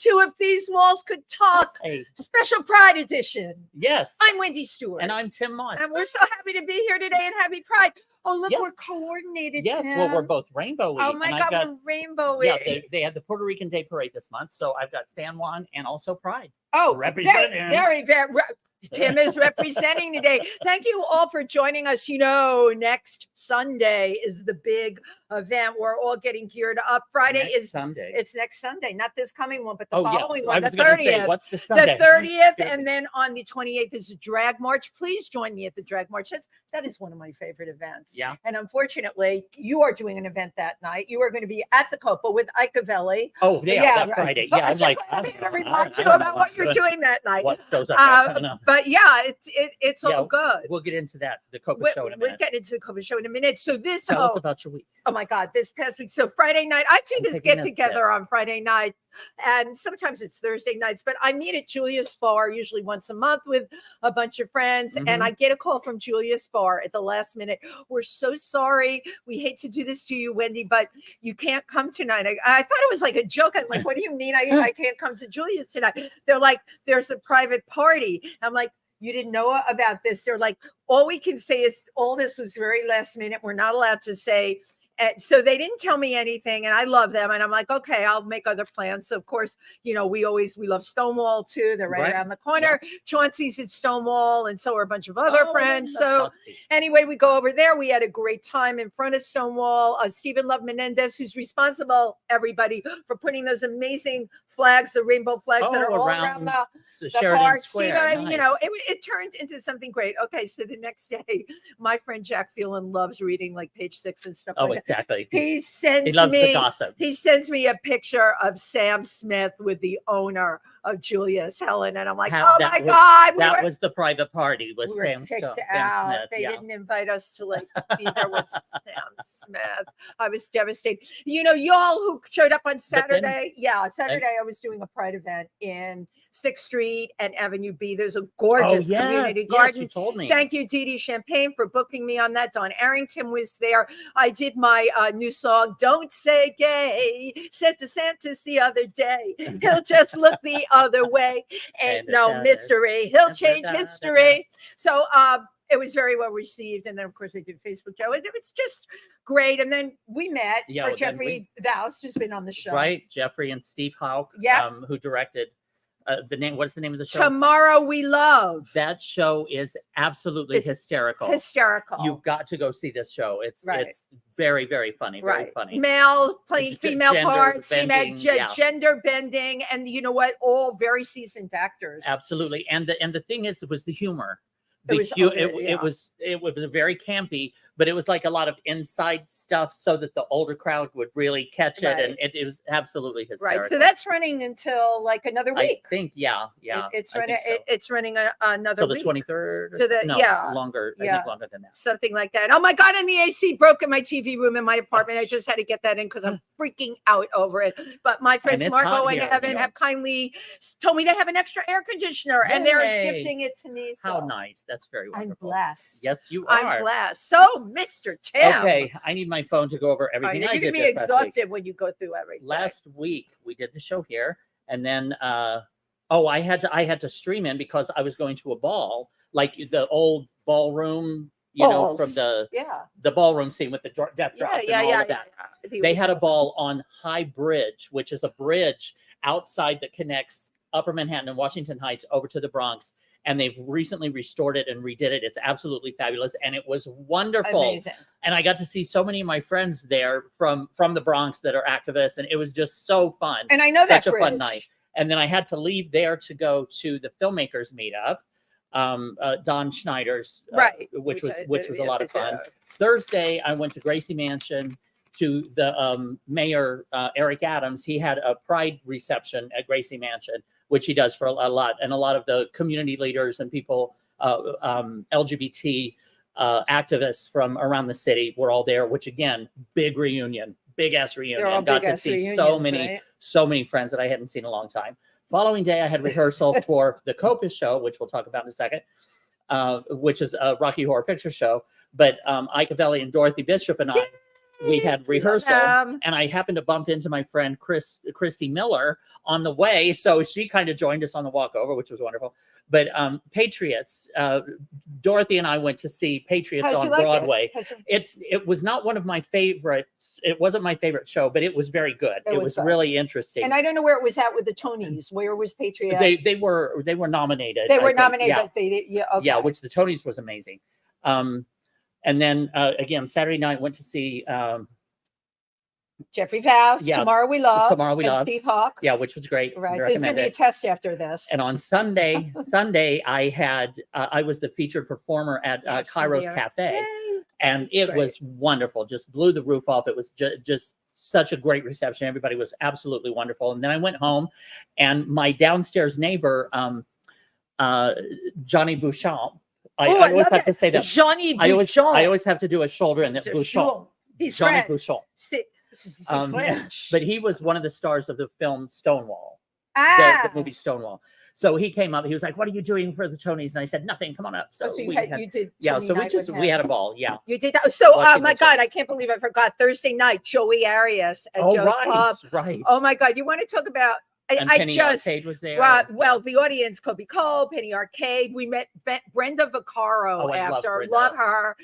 to If These Walls Could Talk, special Pride edition. Yes. I'm Wendy Stuart. And I'm Tim Moss. And we're so happy to be here today and happy Pride. Oh, look, we're coordinated. Yes, Tim. well, we're both rainbowy. Oh my God, we're rainbowy. Yeah, they had the Puerto Rican Day Parade this month, so I've got San Juan and also Pride. Oh, representing. Very. Tim is representing today. Thank you all for joining us. You know, next Sunday is the big event. We're all getting geared up. Friday is Sunday. It's next Sunday, not this coming one, but the following one, the 30th. What's the Sunday? The 30th, and then on the 28th is a drag march. Please join me at the drag march. That is one of my favorite events. Yeah. And unfortunately, you are doing an event that night. You are going to be at the Coop with Ikevelli. Oh, yeah, that Friday. Yeah, I'm like, I'm going to remind you about what you're doing that night. What goes up? But yeah, it's all good. We'll get into that. The Coop show in a minute. We'll get into the Coop show in a minute. So tell us about your week. Oh my God, this past week. So Friday night, I do this get together on Friday night, and sometimes it's Thursday nights, but I meet at Julia's Bar usually once a month with a bunch of friends. And I get a call from Julia's Bar at the last minute. We're so sorry. We hate to do this to you, Wendy, but you can't come tonight. I thought it was like a joke. I'm like, what do you mean I can't come to Julia's tonight? They're like, there's a private party. I'm like, you didn't know about this. They're like, all we can say is all this was very last minute. We're not allowed to say. And so they didn't tell me anything, and I love them. And I'm like, okay, I'll make other plans. So of course, you know, we love Stonewall too. They're right around the corner. Yeah. Chauncey's at Stonewall, and so are a bunch of other friends. So anyway, we go over there. We had a great time in front of Stonewall. Stephen Love Menendez, who's responsible, everybody, for putting those amazing flags, the rainbow flags that are all around the park. Square. Nice. You know, it turned into something great. Okay, so the next day, my friend Jack Phelan loves reading like Page 6 and stuff like that. Exactly. He loves the gossip. He sends me a picture of Sam Smith with the owner of Julius Helen, and I'm like, oh my God! That was the private party with Sam Smith. They didn't invite us to like be there with Sam Smith. I was devastated. You know, y'all who showed up on Saturday. Saturday I was doing a Pride event in 6th Street and Avenue B. There's a gorgeous community garden. You told me. Thank you, Dee Dee Champagne, for booking me on that. Don Arrington was there. I did my new song, Don't Say Gay. Said to Santos the other day, he'll just look the other way. Ain't no mystery. He'll change history. So it was very well received. And then, of course, I did Facebook show. It was just great. And then we met for Jeffrey Vouse, who's been on the show. Right. Jeffrey and Steve Houck, who directed what's the name of the show? Tomorrow We Love. That show is absolutely hysterical. You've got to go see this show. It's very, very funny. Very funny. Male playing female parts, gender bending, and you know what? All very seasoned actors. Absolutely. And the thing is, it was the humor. It was very campy, but it was like a lot of inside stuff so that the older crowd would really catch it, and it was absolutely hysterical. Right, so that's running until like another week. I think, it's running. It's running another till the week. 23rd. Longer. I think longer than that. Something like that. Oh my God! And the AC broke in my TV room in my apartment. I just had to get that in because I'm freaking out over it. But my friends Marco and Evan have kindly told me they have an extra air conditioner, and they're gifting it to me. So. How nice! That's very wonderful. I'm blessed. Yes, you are. I'm blessed. So, Mr. Tim. Okay, I need my phone to go over everything I did. You're going to be exhausted when you go through everything. Last week, we did the show here, and then, I had to stream in because I was going to a ball, like the old ballroom, know, from the ballroom scene with the death drop and all of that. They had a ball on High Bridge, which is a bridge outside that connects Upper Manhattan and Washington Heights over to the Bronx. And they've recently restored it and redid it. It's absolutely fabulous. And it was wonderful. Amazing. And I got to see so many of my friends there from the Bronx that are activists. And it was just so fun. And I know such a fun night. And then I had to leave there to go to the filmmakers meetup, Don Schneider's, which was a lot of fun. Thursday, I went to Gracie Mansion to the mayor, Eric Adams. He had a pride reception at Gracie Mansion, which he does for a lot. And a lot of the community leaders and people, LGBT activists from around the city were all there, which again, big ass reunion. Got to see so many friends that I hadn't seen in a long time. Following day, I had rehearsal for the Coop show, which we'll talk about in a second, which is a Rocky Horror Picture Show. But Ikevelli and Dorothy Bishop and I we had rehearsal, and I happened to bump into my friend Christy Miller on the way, so she kind of joined us on the walk over, which was wonderful. But Patriots, Dorothy and I went to see Patriots on Broadway. It was not one of my favorites. It wasn't my favorite show, but it was very good. It was really interesting. And I don't know where it was at with the Tonys. Where was Patriots? They were nominated. They were nominated, but they did, yeah, which the Tonys was amazing. And then again, Saturday night went to see Jeffrey Faust. Tomorrow We Love. Tomorrow We Love. Steve Hawk. Yeah, which was great. Right. There's going to be a test after this. And on Sunday, I was the featured performer at Cairo's Cafe. Yay. And it was wonderful. Just blew the roof off. It was just such a great reception. Everybody was absolutely wonderful. And then I went home, and my downstairs neighbor, Johnny Bouchon. I always have to say that. Johnny Bouchon. I always have to do a shoulder and that Bouchon. He's Johnny French. Bouchon. But he was one of the stars of the film Stonewall, the movie Stonewall. So he came up. He was like, "What are you doing for the Tonys?" And I said, "Nothing. Come on up." So, you did. Yeah. So we had a ball. Yeah. You did that. So my God, I can't believe I forgot. Thursday night, Joey Arias at Joe's Pub. Right. Oh my God, you want to talk about? Penny Arcade was there. Well, the audience, Kobe Cole, Penny Arcade. We met Brenda Vaccaro after. Love her.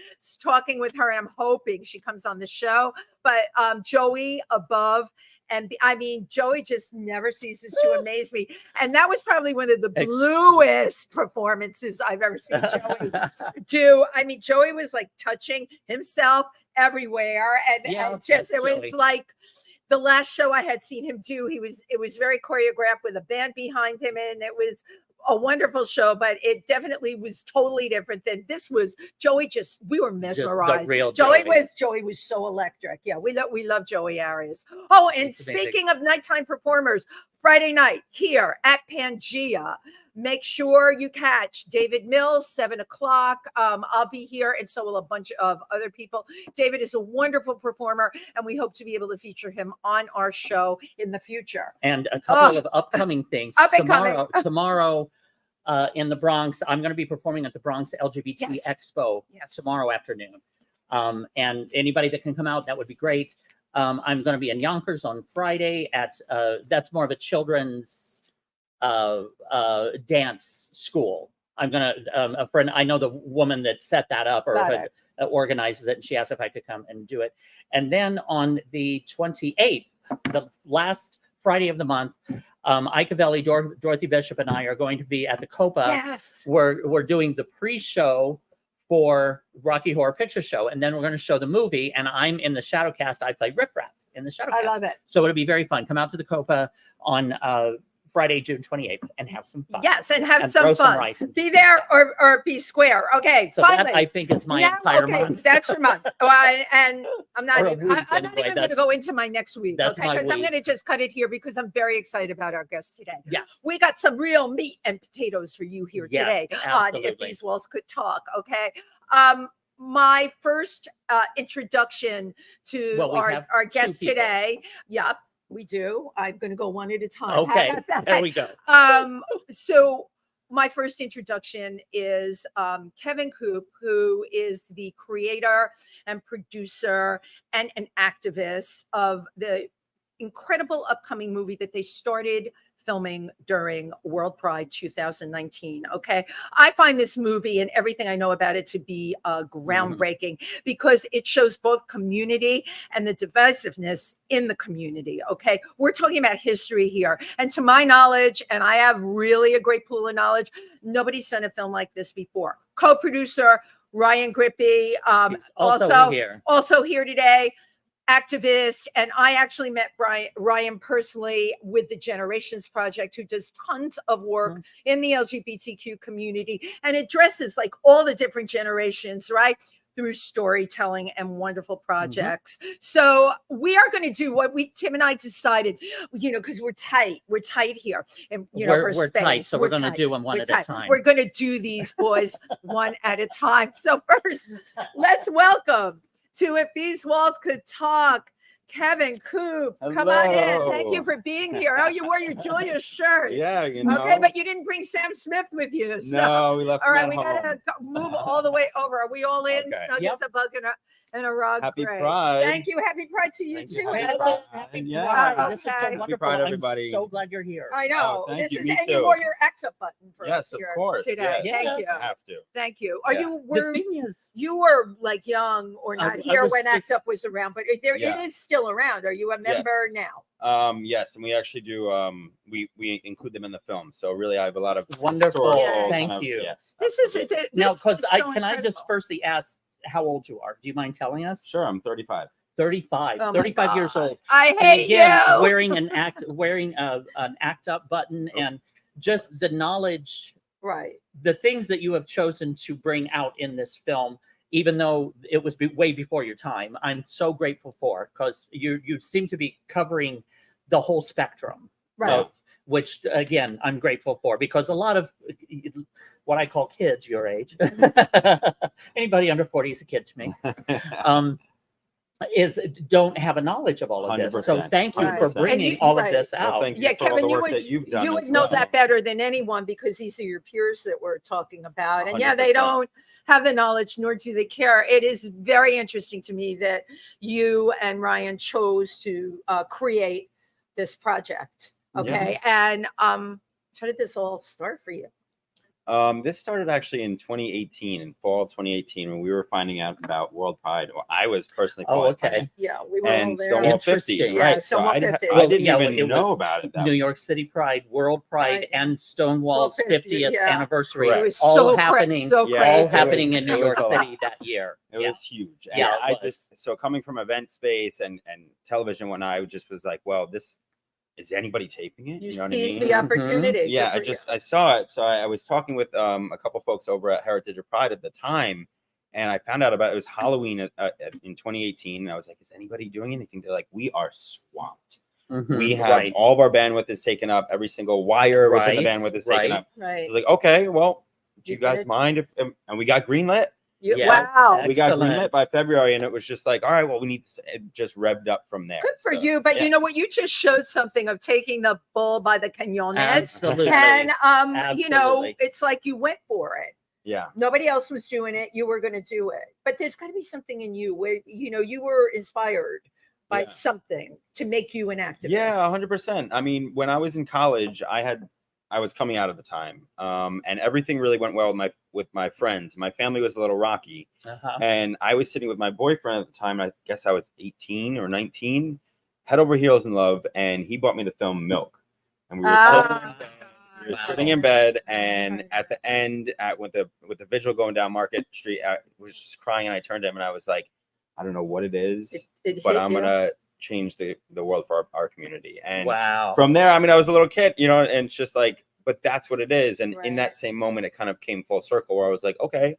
Talking with her, and I'm hoping she comes on the show. But Joey above. And I mean, Joey just never ceases to amaze me. And that was probably one of the bluest performances I've ever seen Joey do. I mean, Joey was like touching himself everywhere. And it was like the last show I had seen him do, it was very choreographed with a band behind him. And it was a wonderful show, but it definitely was totally different than this was. Joey we were mesmerized. Joey was so electric. Yeah, we love Joey Arias. Oh, and speaking of nighttime performers, Friday night here at Pangea, make sure you catch David Mills, 7:00. I'll be here, and so will a bunch of other people. David is a wonderful performer, and we hope to be able to feature him on our show in the future. And a couple of upcoming things. Tomorrow in the Bronx, I'm going to be performing at the Bronx LGBT Expo tomorrow afternoon. And anybody that can come out, that would be great. I'm going to be in Yonkers on Friday at that's more of a children's dance school. I'm going to a friend, I know the woman that set that up or organizes it, and she asked if I could come and do it. And then on the 28th, the last Friday of the month, Ike Avelli, Dorothy Bishop, and I are going to be at the Copa. Yes. We're doing the pre-show for Rocky Horror Picture Show, and then we're going to show the movie, and I'm in the shadow cast. I play Riff Raff in the shadow cast. I love it. So it'll be very fun. Come out to the Copa on Friday, June 28th, and have some fun. Yes, and have some fun. Be there or be square. Okay, so finally. That, I think it's my entire month. That's your month. And I'm not even going to go into my next week. Because I'm going to just cut it here because I'm very excited about our guest today. Yes. We got some real meat and potatoes for you here today on If These Walls Could Talk. Okay. My first introduction to our guest today. Yep. We do. I'm going to go one at a time. Okay, there we go. So my first introduction is Kevin Coop, who is the creator and producer and an activist of the incredible upcoming movie that they started filming during World Pride 2019. Okay. I find this movie and everything I know about it to be groundbreaking because it shows both community and the divisiveness in the community. Okay. We're talking about history here. And to my knowledge, and I have really a great pool of knowledge, nobody's done a film like this before. Co-producer Ryan Grippi, also here today. Activist, and I actually met Ryan personally with the Generations Project, who does tons of work in the LGBTQ community and addresses like all the different generations, right? Through storytelling and wonderful projects. So we are going to do what Tim and I decided, because we're tight here. And, we're tight. So we're going to do them one at a time. We're going to do these boys one at a time. So first, let's welcome to If These Walls Could Talk, Kevin, Coop, come on in. Thank you for being here. Oh, you wore your Julia shirt. Yeah, you know. Okay, but you didn't bring Sam Smith with you. So. No, we left. All right, we gotta move all the way over. Are we all in? Okay. Snug as a bug and a rug. Happy Great. Pride. Thank you. Happy Pride to you Thank too. you. Angela. Happy Yeah. Pride. This is so Okay. wonderful. Pride, I'm everybody. so glad you're here. I know. Oh, thank you. Me and too. you wore your ACT UP button for us Yes, of here course. today. Yes. Thank you. I have to. Thank you. Are Yeah. you The were thing is, you were like young or not I here was when just- ACT UP was around, but it Yeah. is still around. Are you a member now? Yes, and we actually do. We include them in the film, so really, I have a lot of Wonderful. historical Thank kind of- you. Yes. This is absolutely. it. now, because I so can I just incredible. firstly ask how old you are? Do you mind telling us? Sure, I'm 35. 35. Oh my 35 years God. old. I And hate again, you. wearing an ACT UP button and just the knowledge, Right. the things that you have chosen to bring out in this film, even though it was way before your time. I'm so grateful for, because you seem to be covering the whole spectrum. Right. Of, which again, I'm grateful for, because a lot of what I call kids your age, anybody under 40 is a kid to me, don't have a knowledge of all of this. So 100%. thank you for 100%. bringing And you- all right. of this Well, out. thank you Yeah, for all Kevin, the you work would that you've done. you would as know well. that better than anyone, because these are your peers that we're talking about. And yeah, they 100%. don't have the knowledge, nor do they care. It is very interesting to me that you and Ryan chose to create this project. Okay, and how did this all start for you? This started actually in 2018, in fall of 2018, when we were finding out about World Pride. Well, I was personally. Oh, okay. Yeah, we were all And there. Stonewall 50, Interesting. Yeah, right? Stonewall I 50. didn't Yeah, even it know was about it. That New York City Pride, World Pride, Right. and Stonewall's Well, 50th yeah. anniversary, Correct. It was all so happening, so Yeah, all it happening was- in New it was York a lot. City that year. It Yeah. was huge. And Yeah, it I just, so coming from event space and television and whatnot, I just was like, well, is anybody taping it? You know what I seized mean? the opportunity. Yeah, Good for you. I saw it. So I was talking with a couple folks over at Heritage of Pride at the time, and I found out about it was Halloween in 2018. And I was like, is anybody doing anything? They're like, we are swamped. Mhm. We have Right. all of our bandwidth is taken up. Every single wire within the Right, bandwidth is taken right. up. So I Right. was like, okay, well, do you You guys did. mind if? And we got greenlit. Yeah. Wow. We got Excellent. greenlit by February, and it was just like, all right, well, we need to, it just revved up from there. Good for So, you. But yeah. you know what? You just showed something of taking the bull by the cañones. Absolutely. And you know, Absolutely. it's like you went for it. Yeah. Nobody else was doing it. You were going to do it. But there's got to be something in you where you were inspired by Yeah. something to make you an activist. Yeah, 100%. I mean, when I was in college, I was coming out at the time, and everything really went well with my friends. My family was a little rocky, Uh-huh. and I was sitting with my boyfriend at the time. I guess I was 18 or 19, head over heels in love, and he bought me the film Milk, and we were sitting in bed, and at the end, with the vigil going down Market Street, I was just crying, and I turned to him, and I was like, I don't know what it is, It but hit I'm you. gonna change the world for our community. And Wow. from there, I mean, I was a little kid, and it's just like, but that's what it is. And in Right. that same moment, it kind of came full circle where I was like, okay,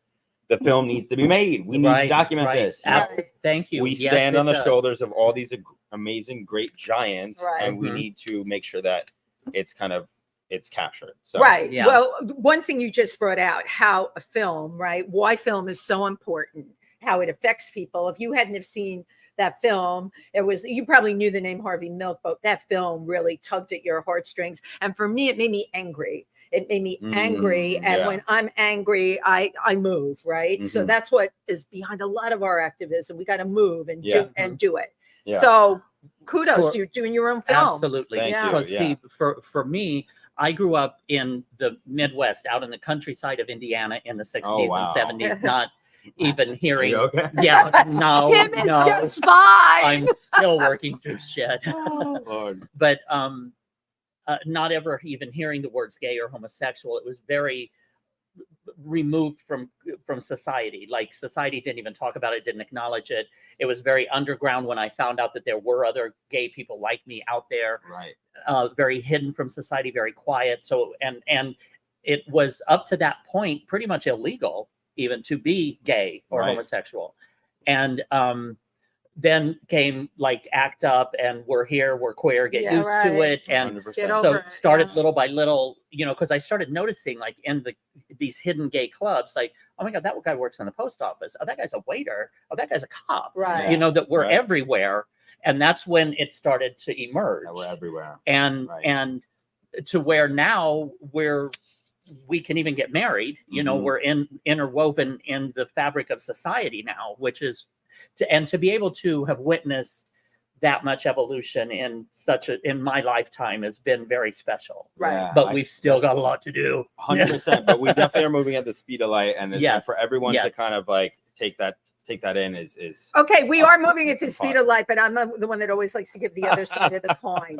the film needs to be made. We need to document this. you know? Right. Thank you. We Yes, stand it on the does. shoulders of all these amazing, great giants, Right. and we Mhm. need to make sure that it's captured. So, Right. Yeah. Well, one thing you just brought out, how a film, right? Why film is so important, how it affects people. If you hadn't have seen that film, you probably knew the name Harvey Milk, but that film really tugged at your heartstrings. And for me, it made me angry. It made me angry. And yeah. when I'm angry, I move, right? So Mhm. that's what is behind a lot of our activism. We got to move and Yeah. do it. Yeah. So kudos For- to you doing your own film. Absolutely. Thank Yeah. you. Because Yeah. see, for me, I grew up in the Midwest, out in the countryside of Indiana in the 60s wow. and 70s, not even Are hearing. you okay? Yeah, no, Tim is no. just fine. I'm still working through shit. Oh, Lord. But not ever even hearing the words gay or homosexual. It was very removed from society. Like, society didn't even talk about it, didn't acknowledge it. It was very underground when I found out that there were other gay people like me out there, Right. very hidden from society, very quiet. So and it was up to that point pretty much illegal even to be gay or Right. homosexual. And then came like ACT UP and we're here, we're queer, get Yeah, used to right. it. And 100%. Get over so it, started yeah. little by little, because I started noticing like in these hidden gay clubs, like, oh my God, that guy works in the post office. Oh, that guy's a waiter. Oh, that guy's a cop. Right. Yeah. That we're Right. everywhere. And that's when it started to emerge. We're everywhere. And to where now we can even get married, you know, we're interwoven in the fabric of society now, which is to be able to have witnessed that much evolution in my lifetime has been very special. Right. Yeah, But we've still got a lot to do. 100%. But we definitely are moving at the speed of light, and for everyone to kind of like take that in is okay. We are moving at the speed of light, but I'm the one that always likes to give the other side of the coin.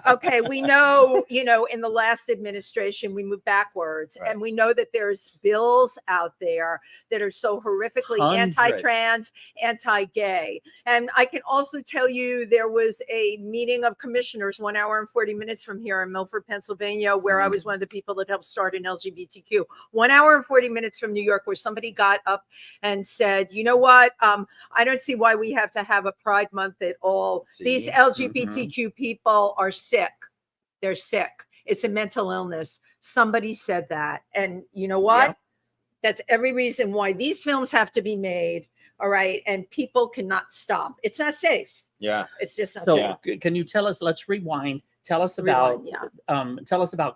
Okay, we know, you know, in the last administration we moved backwards, and we know that there's bills out there that are so horrifically anti-trans, anti-gay. And I can also tell you there was a meeting of commissioners 1 hour and 40 minutes from here in Milford, Pennsylvania, where I was one of the people that helped start an LGBTQ. 1 hour and 40 minutes from New York, where somebody got up and said, you know what? I don't see why we have to have a Pride Month at all. These LGBTQ people are sick. They're sick. It's a mental illness. Somebody said that. And you know what? Yeah. That's every reason why these films have to be made. All right. And people cannot stop. It's not safe. Yeah. It's just not safe. Can you tell us, let's rewind. Tell us about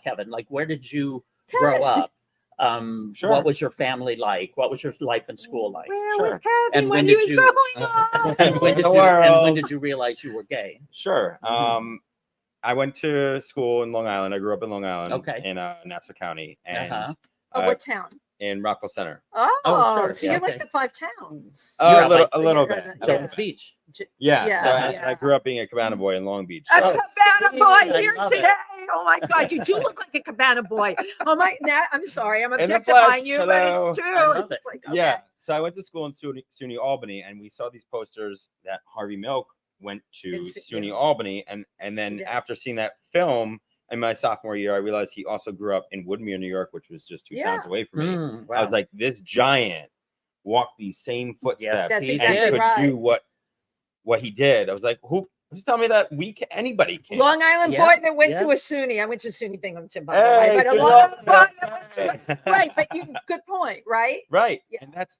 Kevin. Like, where did you grow up? What was your family like? What was your life in school like? Where was Kevin when he was growing up? And when did you realize you were gay? Sure. I went to school in Long Island. I grew up in Long Island, in Nassau County, and what town? In Rockville Center. So you're like the 5 towns. A little bit. Jones Beach. I grew up being a Cabana boy in Long Beach. A Cabana boy here today. Oh my God, you do look like a Cabana boy. Oh my, I'm sorry, I'm objectifying you, but it's true. It's like, okay. Yeah. So I went to school in SUNY Albany, and we saw these posters that Harvey Milk went to SUNY Albany, and then after seeing that film in my sophomore year, I realized he also grew up in Woodmere, New York, which was just 2 towns away from me. Wow. I was like, this giant walked these same footsteps and could do what he did. I was like, who's telling me that anybody can? Long Island boy that went to a SUNY. I went to SUNY Binghamton, by the way. But a Long Island boy that went to right. But good point, right? Right. Yeah. And that's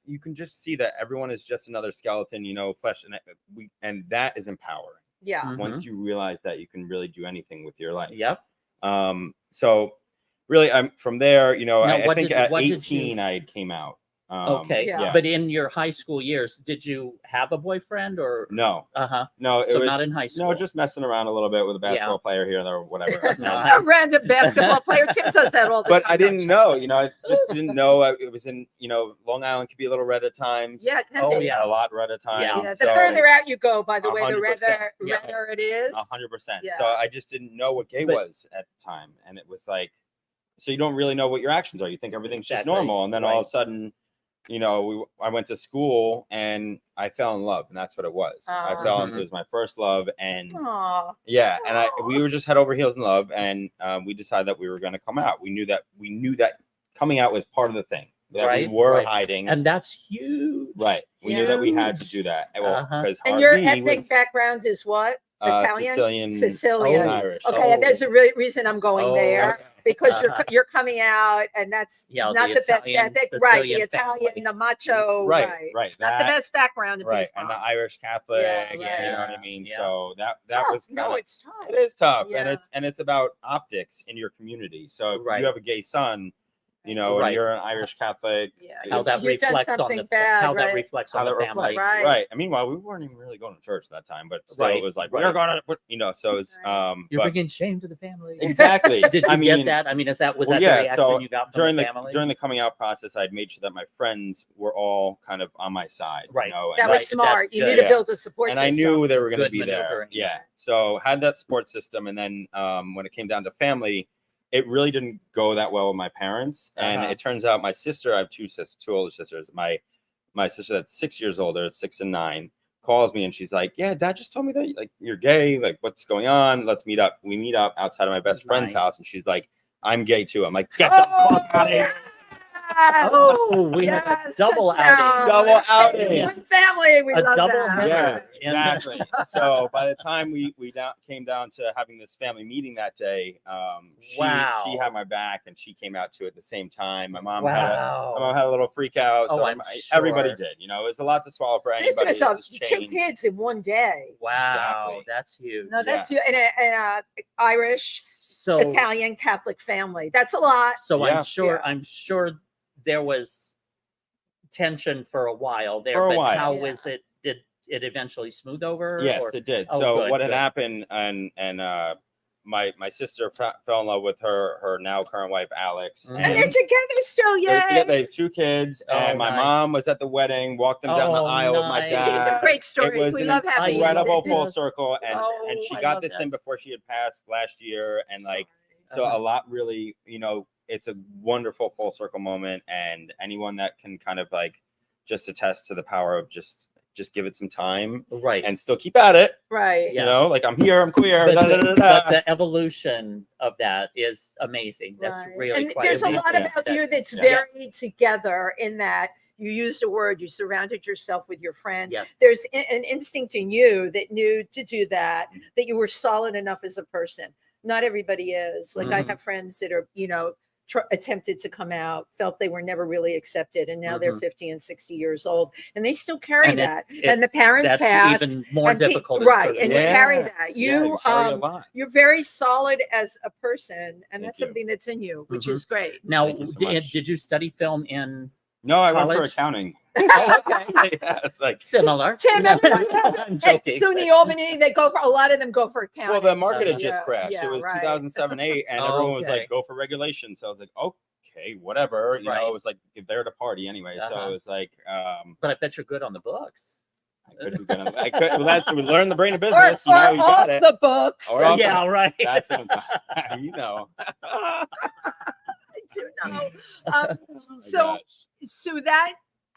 you can just see that everyone is just another skeleton, you know, flesh, and that is empowering. Yeah. Once you realize that you can really do anything with your life. Yep. So really, I'm from there. You know, I think at 18 I came out. But in your high school years, did you have a boyfriend or no? No, it was not in high school. No, just messing around a little bit with a basketball player here or whatever. A random basketball player. Tim does that all the time. But I didn't know. You know, I just didn't know. It was in, you know, Long Island could be a little red at times. Yeah, it can be. A lot red at times. Yeah. The further out you go, by the way, the redder it is. 100%. So I just didn't know what gay was at the time, and it was like, so you don't really know what your actions are. You think everything's just normal, and then all of a sudden, you know, I went to school and I fell in love, and that's what it was. I fell in, it was my first love, and we were just head over heels in love, and we decided that we were going to come out. We knew that coming out was part of the thing that we were hiding, and that's huge. Right, we knew that we had to do that. Well, because and your ethnic background is what? Italian, Sicilian, Irish. Okay, there's a reason I'm going there. Because you're coming out, and that's not the best ethic, right? The Italian, the macho, right? Not the best background, right? And the Irish Catholic, you know what I mean. Yeah. So that was it's tough. It is tough, and it's about optics in your community. So if you have a gay son, you know, and you're an Irish Catholic, how that reflects on the family, right? And meanwhile, we weren't even really going to church that time, but still it was like we're going to, you know. So it's you're bringing shame to the family. Exactly. Did you get that? I mean, was that the reaction you got from the family? During the coming out process, I'd made sure that my friends were all kind of on my side. Right. You know, that was smart. You knew to build a support system. And I knew they were going to be there. Yeah. So had that support system, and then when it came down to family, it really didn't go that well with my parents. And it turns out my sister, I have two older sisters. My sister that's 6 years older, 6 and 9, calls me and she's like, yeah, Dad just told me that like you're gay. Like, what's going on? Let's meet up. We meet up outside of my best friend's house. And she's like, I'm gay too. I'm like, get the fuck out of here. Yes. Oh, we have a double outing. Double outing. One family. We A love double that. header. Yeah, exactly. So by the time we came down to having this family meeting that day, she had my back and she came out to it at the same time. My mom had a little freak out. So everybody did. You know, it was a lot to swallow for anybody. This was 2 kids in one day. Wow, Exactly. that's huge. No, that's huge. And an Irish, Italian Catholic family. That's a lot. So I'm sure there was tension for a while there. How was it? Did it eventually smooth over? Yes, it did. So what had happened, and my sister fell in love with her now current wife Alex, and they're together still. Yeah, they have 2 kids, and my mom was at the wedding, walked them down the aisle with my dad. These are great stories. We love having incredible full circle, and she got this in before she had passed last year, and so a lot really, you know, it's a wonderful full circle moment, and anyone that can kind of just attest to the power of just give it some time, right, and still keep at it, right. You know, I'm here, I'm queer. But the evolution of that is amazing. That's really and there's a lot about you that's very together in that. You used a word, you surrounded yourself with your friends. Yes. There's an instinct in you that knew to do that you were solid enough as a person. Not everybody is. I have friends that are, you know, attempted to come out, felt they were never really accepted, and now they're 50 and 60 years old, and they still carry that. And the parents passed. Even more difficult, right? And you carry that. You carry a lot. You're very solid as a person, and that's something that's in you, which is great. Now, did you study film in? No, I went for accounting. Okay. It's similar. Tim, I'm joking. at SUNY Albany, a lot of them go for accounting. Well, the market had just crashed. It was 2007-8, and everyone was like, "Go for regulation." So I was like, "Okay, whatever." You know, it was like there to party anyway. So it was like. But I bet you're good on the books. I could be good on. We learn the brain of business. You know, you got it. The books. Right. That's what you know. I do know. So that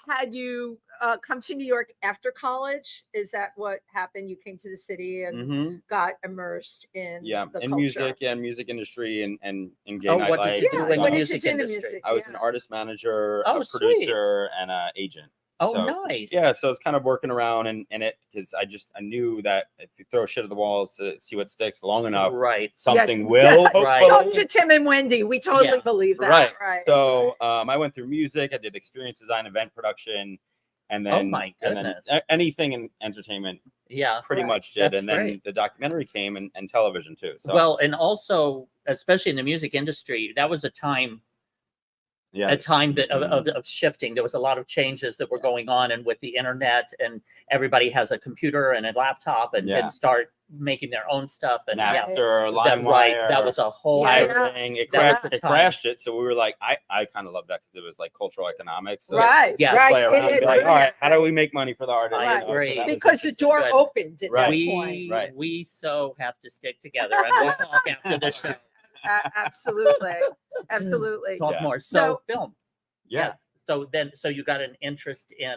had you come to New York after college? Is that what happened? You came to the city and got immersed in the culture. Music, music industry and in gay nightlife. What did you do in the music industry? I was an artist manager, a sweet. producer, and an agent. Oh, so, nice. Yeah, so it's kind of working around in it because I knew that if you throw shit at the walls to see what sticks long enough, something will. Talk to Tim and Wendy. We totally believe that. Right. So I went through music. I did experience design, event production, and then, oh my goodness, and then anything in entertainment. Yeah, pretty much did. That's and then great. The documentary came and television too. So. Well, and also, especially in the music industry, that was a time. A time that of shifting. There was a lot of changes that were going on, and with the internet, and everybody has a computer and a laptop and can start making their own stuff. And after LimeWire, that was a whole thing. It crashed it. So we were like, I kind of loved that because it was like cultural economics. So play around and be like, all right, how do we make money for the artist? I agree. Because the door opened at that point. We so have to stick together, and we'll talk after the show. Absolutely. Talk more. So film. Yes. So you got an interest in.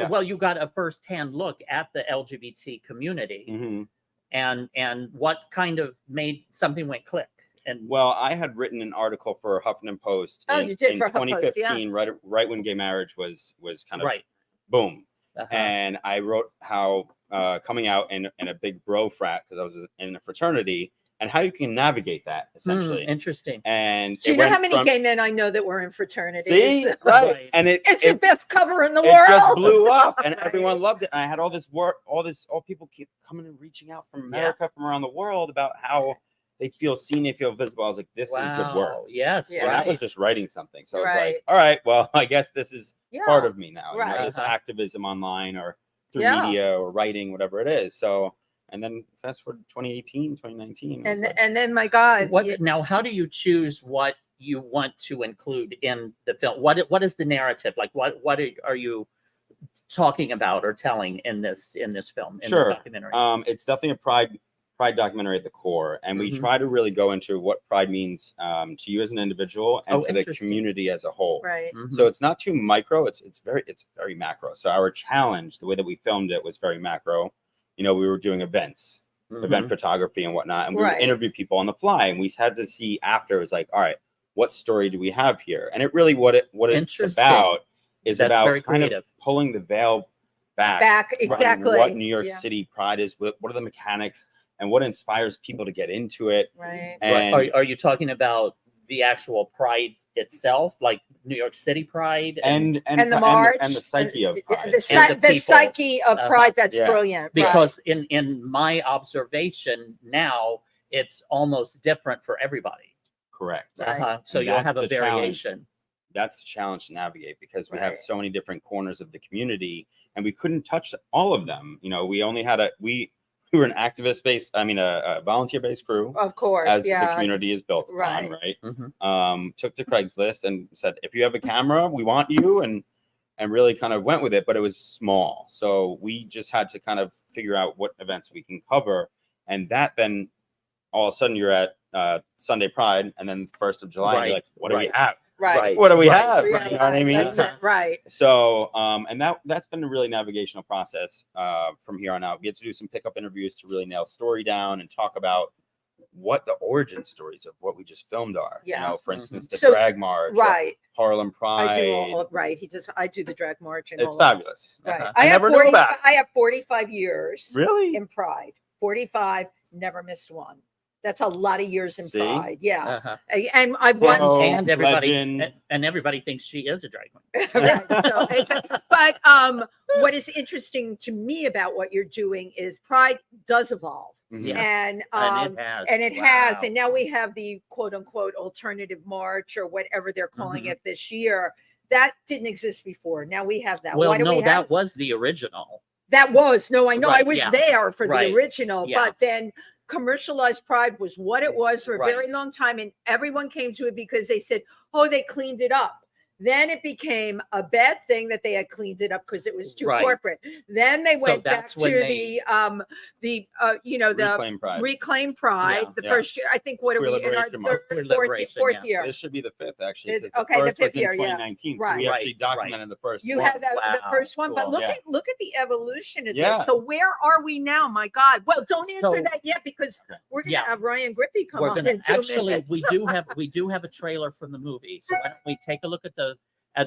Well, you got a firsthand look at the LGBT community, and what kind of made something went click. And well, I had written an article for Huffington Post in 2015, right when gay marriage was kind of boom. And I wrote how coming out in a big bro frat because I was in a fraternity. And how you can navigate that, essentially. Interesting. And do you know how many gay men I know that were in fraternities? See, right? And it's the best cover in the world. It just blew up, and everyone loved it. And I had all this work, all people keep coming and reaching out from America, from around the world, about how they feel seen, they feel visible. I was like, this is good work. Yes, and I was just writing something, so I was like, all right, well, I guess this is part of me now. You know, this activism online or through media or writing, whatever it is. So. And then fast forward 2018, 2019. And then my God. Now, how do you choose what you want to include in the film? What is the narrative? Like what are you talking about or telling in this film, in this documentary? It's definitely a pride documentary at the core. And we try to really go into what pride means to you as an individual and to the community as a whole. Right. So it's not too micro, it's very macro. So our challenge, the way that we filmed it, was very macro. You know, we were doing event photography and whatnot, and we would interview people on the fly. And we had to see after, it was like, all right, what story do we have here? And it really what it's about is That's about very kind creative. of pulling the veil back exactly what New York City Pride is, what are the mechanics, and what inspires people to get into it. Right. And Are you talking about the actual Pride itself, like New York City Pride, and the march and the psyche of Pride, the psyche of Pride? That's brilliant. Because in my observation now, it's almost different for everybody. Correct. So you'll have a variation. That's the challenge to navigate, because we have so many different corners of the community, and we couldn't touch all of them. You know, we only had we were an activist-based, a volunteer-based crew. Of course, as the community is built upon, right? Took to Craigslist and said, if you have a camera, we want you, and really kind of went with it, but it was small. So we just had to kind of figure out what events we can cover. And that then all of a sudden you're at Sunday Pride, and then the 1st of July, and you're like, what do we have? What do we have? You know what I mean? Right. So, and that's been a really navigational process from here on out. We had to do some pickup interviews to really nail story down and talk about what the origin stories of what we just filmed are. You know, for instance, the drag march, Harlem Pride. I do the drag march, and it's fabulous. I never knew about it. I have 45 years. Really? In Pride, 45, never missed one. That's a lot of years in Pride. Yeah. And I've won. And everybody thinks she is a drag queen. But what is interesting to me about what you're doing is Pride does evolve. And it has. And now we have the quote unquote alternative march, or whatever they're calling it this year. That didn't exist before. Now we have that. Well, that was the original. That was. No, I know. I was there for the original, but then commercialized Pride was what it was for a very long time, and everyone came to it because they said, oh, they cleaned it up. Then it became a bad thing that they had cleaned it up because it was too corporate. Then they went back to the Reclaim Pride. The first year, I think, what are we in our fourth year? This should be the 5th, actually. The 5th year, 2019. So we actually documented the first. You had the first one, but look at the evolution of this. So where are we now? My God! Well, don't answer that yet, because we're gonna have Ryan Grippi come on in 2 minutes. We do have a trailer from the movie. So why don't we take a look at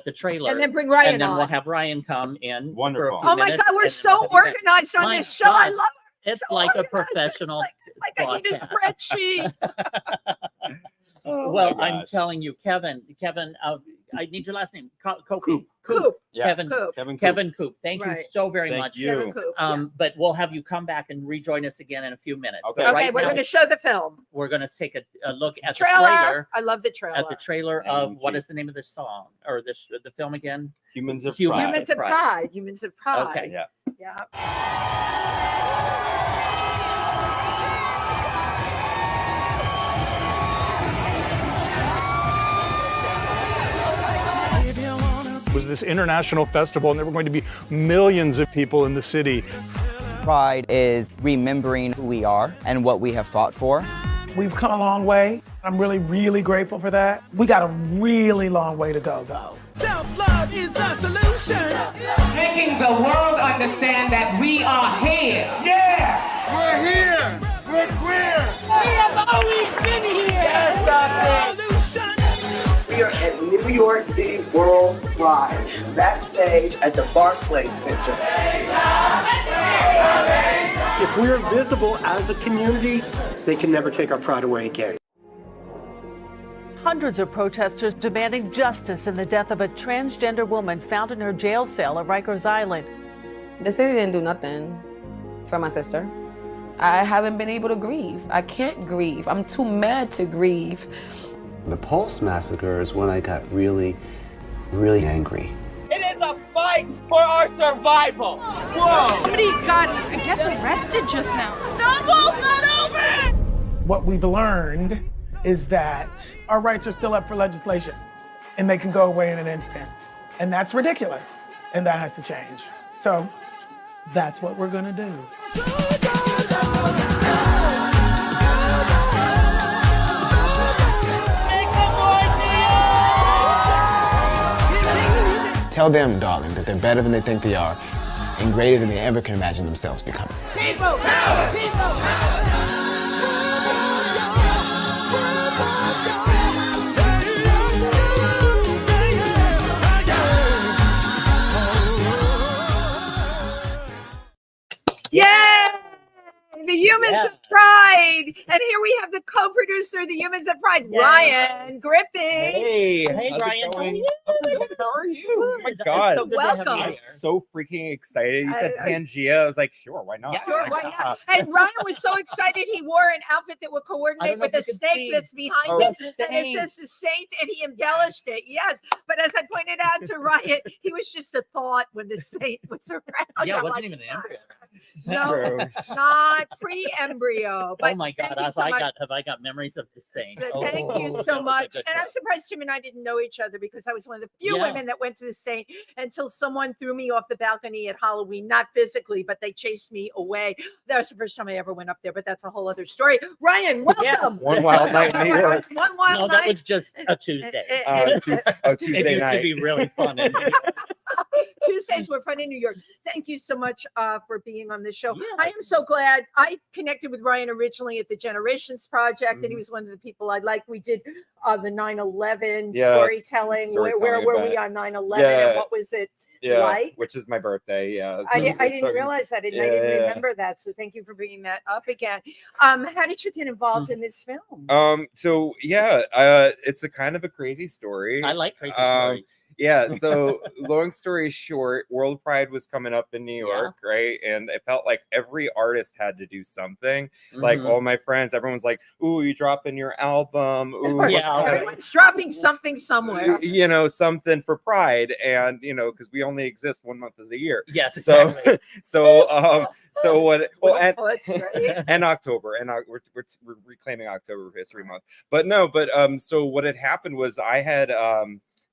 the trailer, and then bring Ryan and then on. We'll have Ryan come in. Wonderful. Oh my God, we're so organized on this show. I love it. It's like a professional. It's like I need a spreadsheet. Well, I'm telling you, Kevin, I need your last name. Coop. Yeah. Kevin Coop. Thank you so very much. You. But we'll have you come back and rejoin us again in a few minutes. Okay, we're going to show the film. We're going to take a look at the trailer. I love the trailer. At the trailer of what is the name of the song or the film again? Humans of Pride. Humans of Pride. Okay. Yeah. Was this international festival, and there were going to be millions of people in the city. Pride is remembering who we are and what we have fought for. We've come a long way. I'm really, really grateful for that. We got a really long way to go, though. Self-love is the solution. Making the world understand that we are here. Yeah! We're here! We're queer! We have always been here! Yes, we are at New York City Worldwide, backstage at the Barclays Center. If we're visible as a community, they can never take our pride away again. Hundreds of protesters demanding justice in the death of a transgender woman found in her jail cell at Rikers Island. The city didn't do nothing for my sister. I haven't been able to grieve. I can't grieve. I'm too mad to grieve. The Pulse massacre is when I got really, really angry. It is a fight for our survival. Whoa! Somebody got, I guess, arrested just now. Stonewall's not over! What we've learned is that our rights are still up for legislation, and they can go away in an instant. And that's ridiculous, and that has to change. So that's what we're gonna do. Tell them, darling, that they're better than they think they are and greater than they ever can imagine themselves becoming. People power! People power! Humans of Pride. And here we have the co-producer of the Humans of Pride, Ryan Grippi. Hey, Ryan. How are you? Oh my God. So welcome. I'm so freaking excited. You said Pangea. I was like, sure, why not? Yeah, sure, why not? And Ryan was so excited he wore an outfit that would coordinate with the snake that's behind him. And it says the saint, and he embellished it. Yes. But as I pointed out to Ryan, he was just a thought when the saint was around. Yeah, it wasn't even an embryo. No, not pre-embryo. But oh my God, have I got memories of the saint? So thank you so much. And I'm surprised Tim and I didn't know each other because I was one of the few women that went to the saint until someone threw me off the balcony at Halloween, not physically, but they chased me away. That was the first time I ever went up there, but that's a whole other story. Ryan, welcome. One wild night in New York. One wild night. That was just a Tuesday. Tuesday it night. used to be really fun. Tuesdays were fun in New York. Thank you so much for being on the show. I am so glad. I connected with Ryan originally at the Generations Project, and he was one of the people I liked. We did the 9/11 storytelling. Where were we on 9/11 and what was it like? Which is my birthday. Yeah, I didn't realize that. I didn't remember that. So thank you for bringing that up again. How did you get involved in this film? So it's a kind of a crazy story. I like crazy stories. Yeah, so long story short, World Pride was coming up in New York, right? And it felt like every artist had to do something. Like all my friends, everyone's like, "Ooh, you dropping your album?" Ooh, everyone's dropping something somewhere. You know, something for Pride, and you know, because we only exist 1 month of the year. Yes, exactly. So what? Well, and October, and we're reclaiming October History Month. So what had happened was I had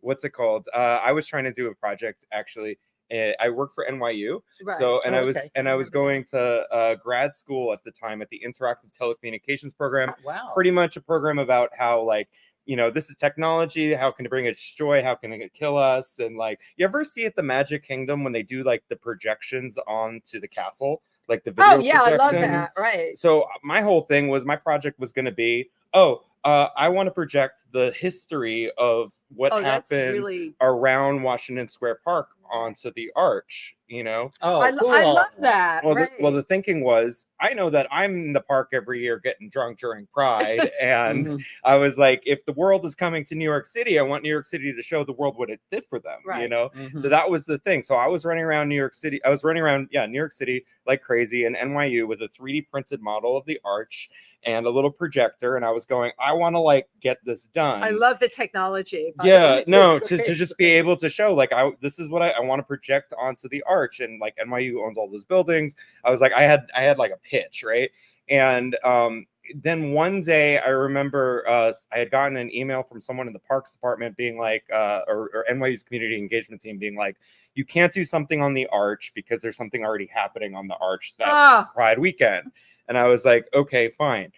what's it called? I was trying to do a project actually. I worked for NYU, so I was going to grad school at the time at the Interactive Telecommunications program. Wow, pretty much a program about how like this is technology. How can it bring us joy? How can it kill us? And like, you ever see at the Magic Kingdom when they do like the projections onto the castle, like the video? Oh yeah, I love that. Right. So my whole thing was my project was going to be I want to project the history of what happened around Washington Square Park onto the arch, I love that. Well, the thinking was, I know that I'm in the park every year getting drunk during Pride. And I was like, if the world is coming to New York City, I want New York City to show the world what it did for them, So that was the thing. So I was running around New York City. New York City like crazy, and NYU with a 3D printed model of the arch and a little projector. And I was going, I want to like get this done. I love the technology. To just be able to show like, this is what I want to project onto the arch. And like NYU owns all those buildings. I was like, I had like a pitch, right? And then one day I remember I had gotten an email from someone in the Parks Department being like, or NYU's community engagement team being like, you can't do something on the arch because there's something already happening on the arch that Pride weekend. And I was like, okay, fine.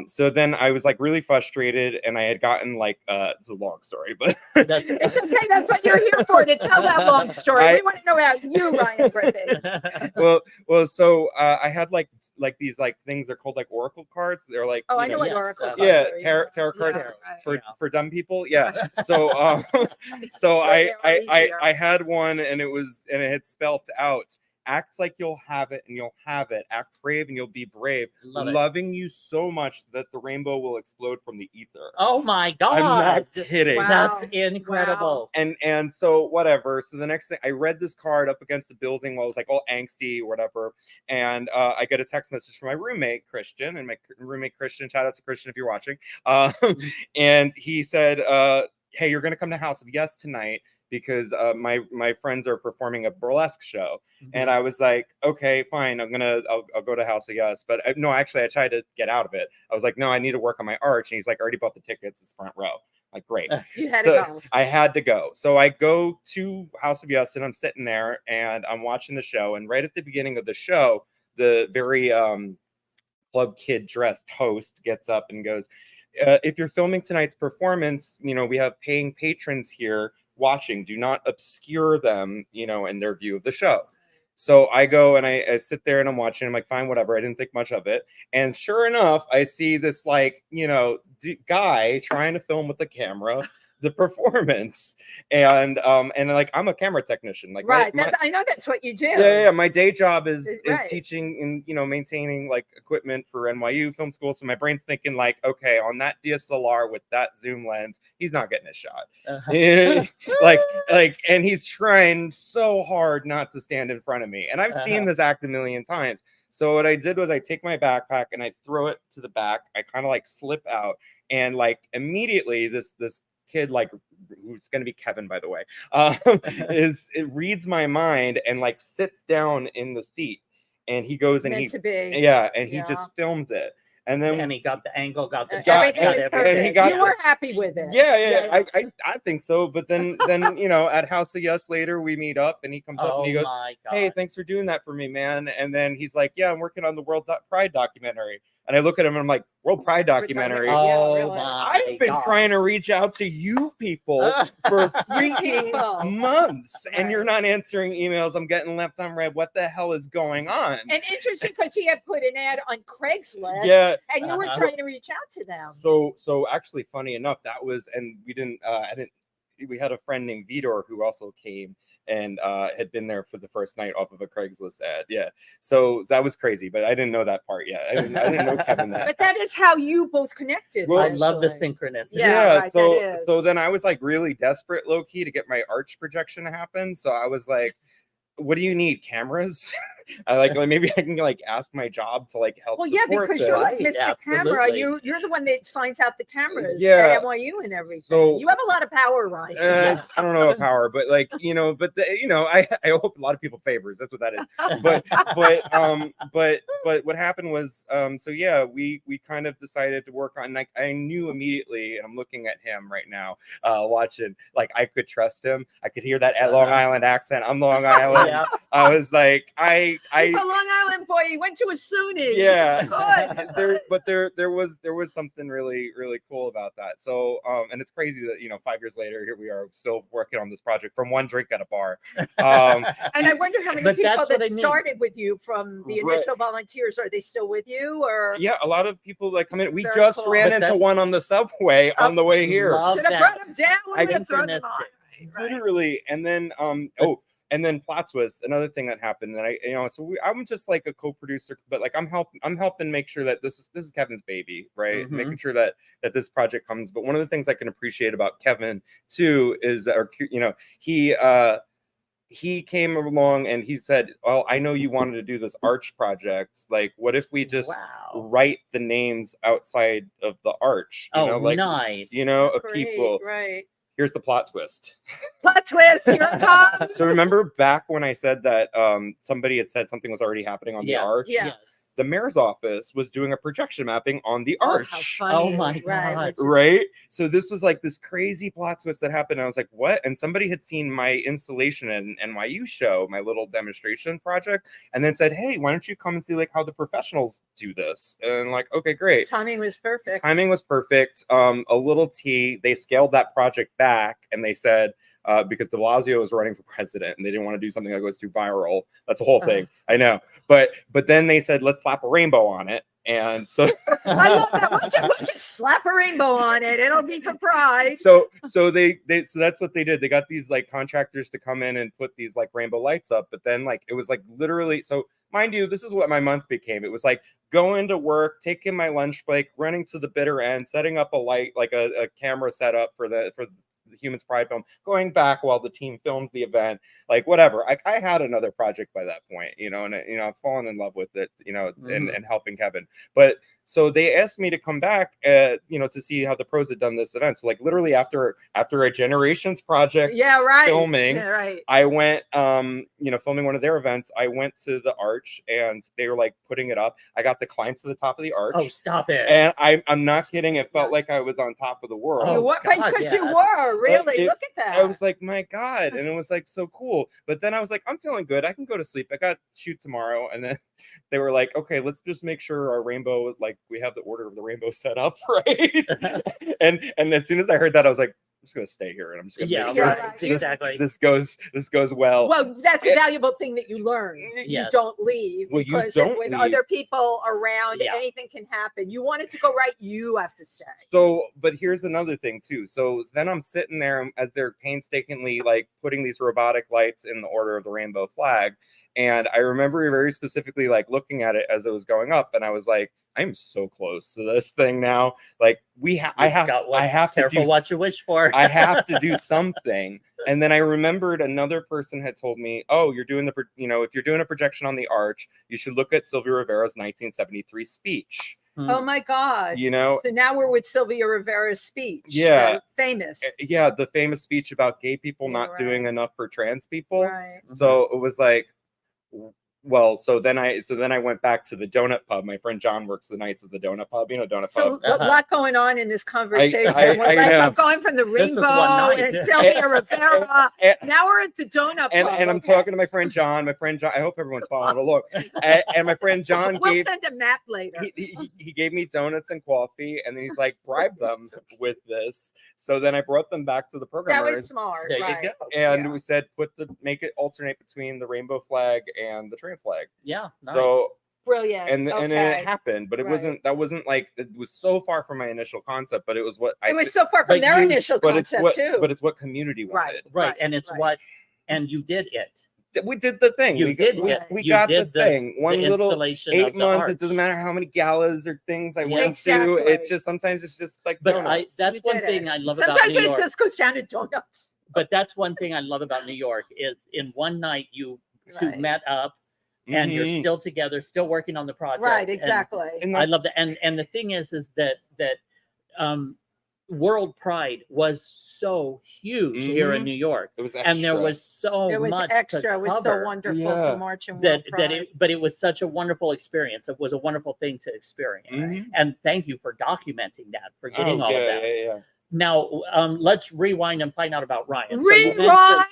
So then I was like really frustrated, and I had gotten like, it's a long story, but it's okay. That's what you're here for, to tell that long story. We want to know about you, Ryan Grippi. So I had like these like things, they're called like oracle cards. They're like, I know what oracle cards are. Tarot cards for dumb people. Yeah. So I had one, and it had spelt out, act like you'll have it and you'll have it. Act brave and you'll be brave. Loving you so much that the rainbow will explode from the ether. Oh my God. I'm not kidding. Wow. That's incredible. Wow. And so whatever. So the next thing, I read this card up against the building while I was like all angsty or whatever. And I get a text message from my roommate, Christian. And my roommate, Christian, shout out to Christian if you're watching. And he said, hey, you're going to come to House of Yes tonight, because my friends are performing a burlesque show. And I was like, okay, fine, I'll go to House of Yes. But no, actually I tried to get out of it. I was like, no, I need to work on my arch. And he's like, I already bought the tickets, it's front row. Like, great. You had to go. I had to go. So I go to House of Yes, and I'm sitting there and I'm watching the show. And right at the beginning of the show, the very club kid dressed host gets up and goes, if you're filming tonight's performance, we have paying patrons here watching. Do not obscure them, in their view of the show. So I go and I sit there and I'm watching. I'm like, fine, whatever. I didn't think much of it. And sure enough, I see this like, guy trying to film with the camera, the performance. And like I'm a camera technician. Like right. I know that's what you do. Yeah. My day job is right. teaching and, you know, maintaining like equipment for NYU film school. So my brain's thinking like, okay, on that DSLR with that zoom lens, he's not getting a shot. like, and he's trying so hard not to stand in front of me. And I've seen this act a million times. So what I did was I take my backpack and I throw it to the back. I kind of like slip out, and like immediately this kid, like, who's going to be Kevin, by the way, it reads my mind and like sits down in the seat, and he goes and he just films it. And then he got the angle, got the shot, and he got. You were happy with it. Yeah. I think so. But then you know, at House of Yes later, we meet up, and he comes up and he goes, "Hey, thanks for doing that for me, man." And then he's like, "Yeah, I'm working on the World Pride documentary." And I look at him and I'm like, World Pride documentary. I've been trying to reach out to you people for freaking months, and you're not answering emails. I'm getting left on red. What the hell is going on? And interesting because he had put an ad on Craigslist. Yeah. And you were trying to reach out to them. So actually, funny enough, that was, and we didn't, we had a friend named Vidor who also came and had been there for the first night off of a Craigslist ad. Yeah. So that was crazy, but I didn't know that part yet. I didn't know Kevin that. But that is how you both connected. Well, I love the synchronicity. Yeah. Right, so then I was like really desperate, low key, to get my arch projection to happen. So I was like, what do you need? Cameras? I like maybe I can like ask my job to like help. Well, yeah, because you're like Mr. Camera. You're the one that signs out the cameras at NYU and everything. So you have a lot of power, right? I don't know about power, but like, you know, I hope a lot of people favors. That's what that is. But what happened was, so yeah, we kind of decided to work on, like, I knew immediately, and I'm looking at him right now, watching, like, I could trust him. I could hear that Long Island accent. I'm Long Island. I was like, He's a Long Island boy. He went to a SUNY. Yeah. There was something really, really cool about that. So and it's crazy that, you know, 5 years later, here we are still working on this project from one drink at a bar. And I wonder how many people that started with you from the initial volunteers, are they still with you? Or yeah, a lot of people that come in. We just ran into one on the subway on the way here. Should have brought him down. We would have thrown him on. Literally. And then and then plot twist, another thing that happened, and I'm just like a co-producer, but like I'm helping make sure that this is Kevin's baby, right? Mm-hmm. Making sure that this project comes. But one of the things I can appreciate about Kevin too is, he came along and he said, well, I know you wanted to do this arch project. Like, what if we just write the names outside of the arch? Nice. Of people. Right. Here's the plot twist. Plot twist, here it comes. So remember back when I said that somebody had said something was already happening on the arch? Yes. The mayor's office was doing a projection mapping on the arch. How funny. Oh my God. Right? So this was like this crazy plot twist that happened. I was like, what? And somebody had seen my installation in NYU show, my little demonstration project, and then said, hey, why don't you come and see like how the professionals do this? And like, okay, great. Timing was perfect. A little T, they scaled that project back and they said, because de Blasio was running for president and they didn't want to do something that goes too viral. That's a whole thing. I know. But then they said, let's slap a rainbow on it. And so I love that. Why don't you slap a rainbow on it? It'll be for pride. So that's what they did. They got these like contractors to come in and put these like rainbow lights up. But then like it was like literally, so mind you, this is what my month became. It was like going to work, taking my lunch break, running to the bitter end, setting up a light, like a camera setup for the Humans Pride film, going back while the team films the event, like whatever. I had another project by that point, and I've fallen in love with it, and helping Kevin. But so they asked me to come back, to see how the pros had done this event. So like literally after a Generations project, filming, I went, filming one of their events. I went to the arch and they were like putting it up. I got to climb to the top of the arch. Oh, stop it! And I'm not kidding. It felt like I was on top of the world. You were really. Look at that. I was like, my God, and it was like so cool. But then I was like, I'm feeling good. I can go to sleep. I got to shoot tomorrow, and then they were like, okay, let's just make sure our rainbow, like we have the order of the rainbow set up right. and as soon as I heard that, I was like, just gonna stay here and I'm just gonna Yeah, make sure right. Exactly. this goes well. Well, that's a valuable thing that you learn. You Yes. don't leave Well, you because don't with leave. other people around, Yeah. anything can happen. You want it to go right, you have to stay. So, but here's another thing too. So then I'm sitting there as they're painstakingly like putting these robotic lights in the order of the rainbow flag. And I remember very specifically like looking at it as it was going up, and I was like, I'm so close to this thing now. Like I have to careful do, what you wish for. I have to do something. And then I remembered another person had told me, oh, you're doing if you're doing a projection on the arch, you should look at Sylvia Rivera's 1973 speech. Oh my God. You know, so now we're with Sylvia Rivera's speech. Yeah. The famous. Yeah, the famous speech about gay people not doing enough for trans people. Right. So it was like, well, so then I went back to the donut pub. My friend John works the nights at the donut pub. You know, donut So pub. a lot going on in this conversation. I We're like, know. I'm going from the This was rainbow one night. and Sylvia Rivera. And- Now we're at the donut pub. And I'm talking to my friend John. My friend John. I hope everyone's following along. And my friend John We'll gave send a map later. he gave me donuts and coffee, and then he's like, bribe them with this. So then I brought them back to the That programmers. was smart. There you right. go. And we said, make it alternate between the rainbow flag and the trans flag. Yeah. Nice. So Brilliant. and then it happened, but it Right. wasn't like it was so far from my initial concept, but it was what It was so far from But their you- initial but it's concept what too. but it's what community Right. wanted. Right. And it's right. and you did it. We did the thing. You we did we, it. we You got did the thing. One the little installation 8 of the months. arch. It doesn't matter how many galas or things I went Exactly. to. It's just sometimes it's just like But donuts. that's You one did thing it. I love Sometimes about New it York. just goes down to donuts. But that's one thing I love about New York is in one night you two Right. met up and you're Mhm. still together, still working on the project. Right. and Exactly. And I love that. And the thing is that World Pride was so huge here in Mhm. New York, It was and there extra. was so It was much extra. to It was so cover wonderful Yeah. to march and but it was such a wonderful experience. It was a wonderful thing to experience, Mhm. and thank you for documenting that, for getting all of that. Yeah. Now, let's rewind and find out about Ryan. Rewind,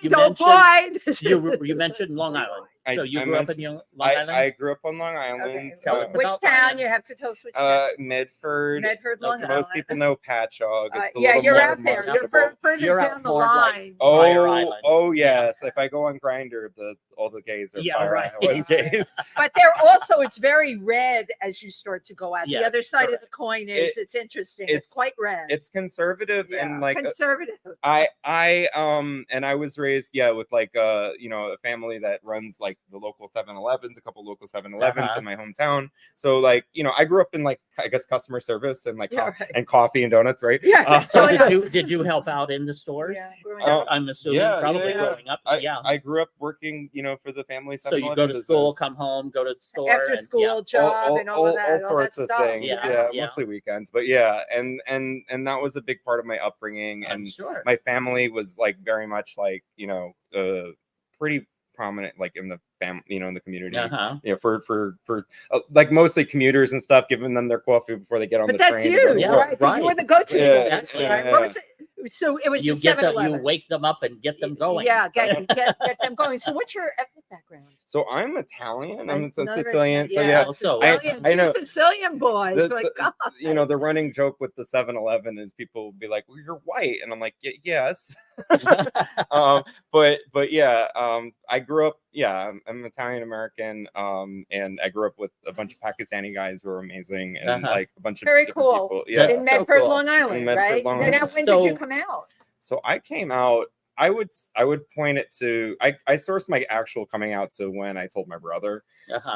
You mentioned Long Island. So you grew up in Long Island? I grew up on Long Island. Okay. Tell us Which about town? Ryan. You have to tell us which town. Medford. Medford, Long Most Island. people know Patchogue. It's a Yeah, little you're more out there. You're marketable. further You're out down the more like- line. Fire Island. Oh yes. If I go on Grindr, all the gays are Yeah, Fire right. Island gays. But they're also, it's very red as you start to go out. Yes, The other side of correct. the coin is, it's interesting. It's quite red. It's conservative Yeah, and like conservative. and I was raised with like a family that runs like the local 7-Elevens, a couple local 7-Elevens in my hometown. So like I grew up in like I guess customer service and like and coffee and donuts, right? Yeah. So did you help out in the stores? Yeah, I'm assuming probably growing up. I grew up working, for the family. So you go to school, come home, go to the store, After and school job and all of that. all sorts of stuff. things. Yeah. Mostly weekends, but yeah, and that was a big part of my upbringing. I'm And sure. my family was like very much like pretty prominent like in the family, in the community. For like mostly commuters and stuff, giving them their coffee before they get on But the that's train. you, Yeah, right? 'Cause you were the go-to. Yeah, voice, right? What was it? So it was You the get them, 7-Eleven. you wake them up and get them going. Yeah, get them going. So what's your ethnic background? So I'm Italian. I'm Another Sicilian. So Italian, yeah, So I know. Sicilian boys. The- My the- God. The running joke with the 7-Eleven is people will be like, well, you're white. And I'm like, yes. But yeah, I grew up, I'm Italian American. And I grew up with a bunch of Pakistani guys who are amazing and like a bunch of Very different cool. people. Yeah. In Medford, cool. Long Island, In Medford, right? Long Now, Island. when did you come out? So I came out, I would point it to, I sourced my actual coming out to when I told my brother.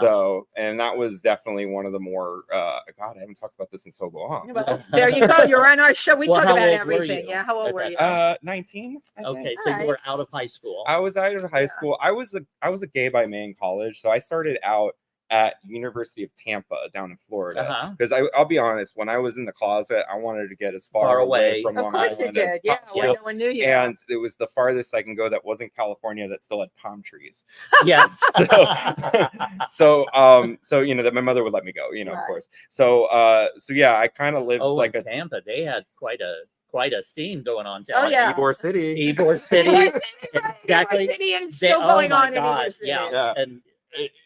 So, and that was definitely one of the more, God, I haven't talked about this in so long. Well, there you go. You're on our show. We Well, talk how about old were everything. you Yeah. How old at were that you? 19. I Okay, think. so you were out of high school. I was out of high school. I was a gay by main college. So I started out at University of Tampa down in Florida. Because I'll be honest, when I was in the closet, I wanted to get as far away from Long Island as possible. Where no one knew you. And it was the farthest I can go that wasn't California that still had palm trees. Yeah. So that my mother would let me go, of course. So yeah, I kind of lived like in Tampa. They had quite a scene going on down. Oh, yeah. Ybor City. Ybor City. Ybor City, right. Exactly. Ybor City, and it's still going on in Ybor City. Yeah. And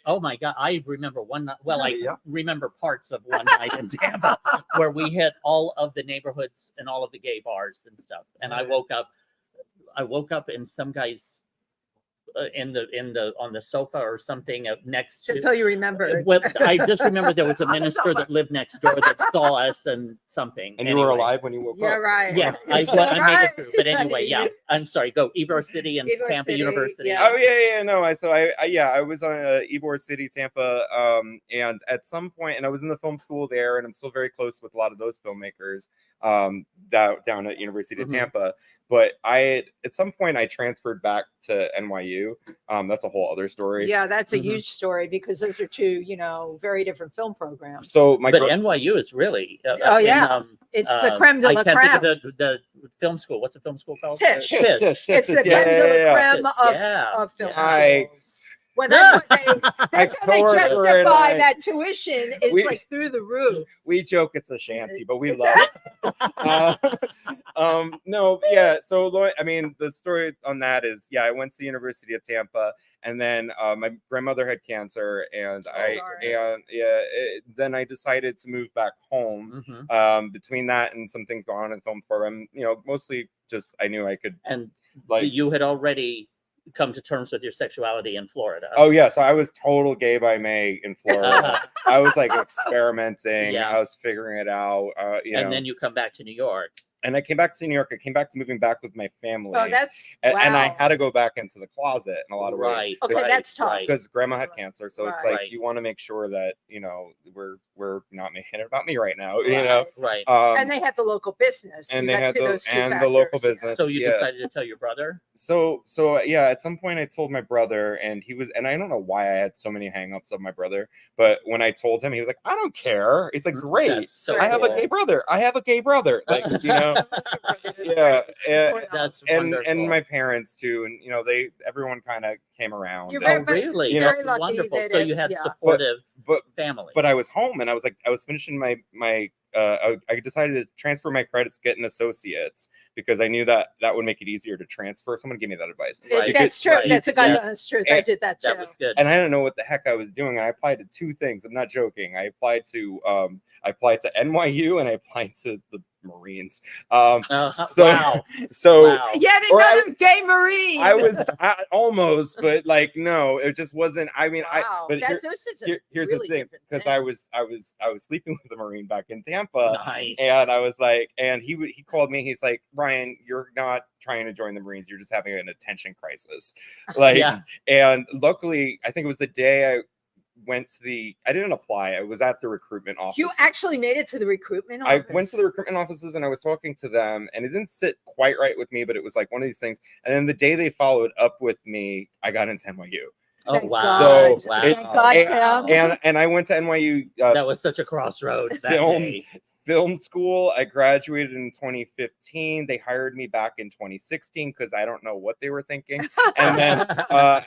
Oh my God. I remember one night. Well, I remember parts of one night in Tampa where we hit all of the neighborhoods and all of the gay bars and stuff. And I woke up in some guy's on the sofa or something next to. That's how you remember. Well, I just remember there was a minister that lived next door that saw us and something. And you were alive when you woke up. Yeah, right. Yeah, I made it through. But anyway, yeah. I'm sorry. Go Ybor City and Tampa City, University. yeah. Oh yeah. No, I was on Ybor City, Tampa, and at some point, and I was in the film school there, and I'm still very close with a lot of those filmmakers down at University of Tampa. But at some point I transferred back to NYU. That's a whole other story. Yeah, that's a huge story because those are two, very different film programs. So NYU is really it's the creme de la creme. The film school. What's the film school called? Tisch. It's the creme de la creme of film schools. Well, that's how they justify that tuition is like through the roof. We joke it's a shanty, but we love it. No, yeah. So, I mean, the story on that is, I went to the University of Tampa, and then my grandmother had cancer, and then I decided to move back home. Between that and some things going on in the film program, mostly just I knew I could. And you had already come to terms with your sexuality in Florida. Oh yeah, so I was total gay by May in Florida. I was like experimenting. I was figuring it out. And then you come back to New York. And I came back to New York. I came back to moving back with my family. Oh, and I had to go back into the closet in a lot of ways. Okay, that's tough. Because grandma had cancer, so it's like you want to make sure that we're not making it about me right now. Right. And they had the local business. And they had the local business. So you decided to tell your brother? So yeah, at some point I told my brother, and I don't know why I had so many hangups of my brother, but when I told him, he was like, I don't care. He's like, great. I have a gay brother. Like, that's and my parents too, and everyone kind of came around. Really? That's wonderful. So you had supportive family. But I was home, and I was finishing my I decided to transfer my credits, get an associate's, because I knew that would make it easier to transfer. Someone gave me that advice. That's true. That's a honest truth. I did that too. That was good. And I didn't know what the heck I was doing. I applied to two things. I'm not joking. I applied to NYU, and I applied to the Marines. Wow. So yet another gay Marine. I was almost, but no, it just wasn't. I mean, but here's the thing, because I was sleeping with a Marine back in Tampa. Nice. And I was like, and he called me. He's like, Ryan, you're not trying to join the Marines. You're just having an attention crisis. And luckily, I think it was the day I didn't apply. I was at the recruitment office. You actually made it to the recruitment office? I went to the recruitment offices, and I was talking to them, and it didn't sit quite right with me, but it was like one of these things. And then the day they followed up with me, I got into NYU. Oh, wow. So and I went to NYU. That was such a crossroads that day. Film school. I graduated in 2015. They hired me back in 2016 because I don't know what they were thinking. And then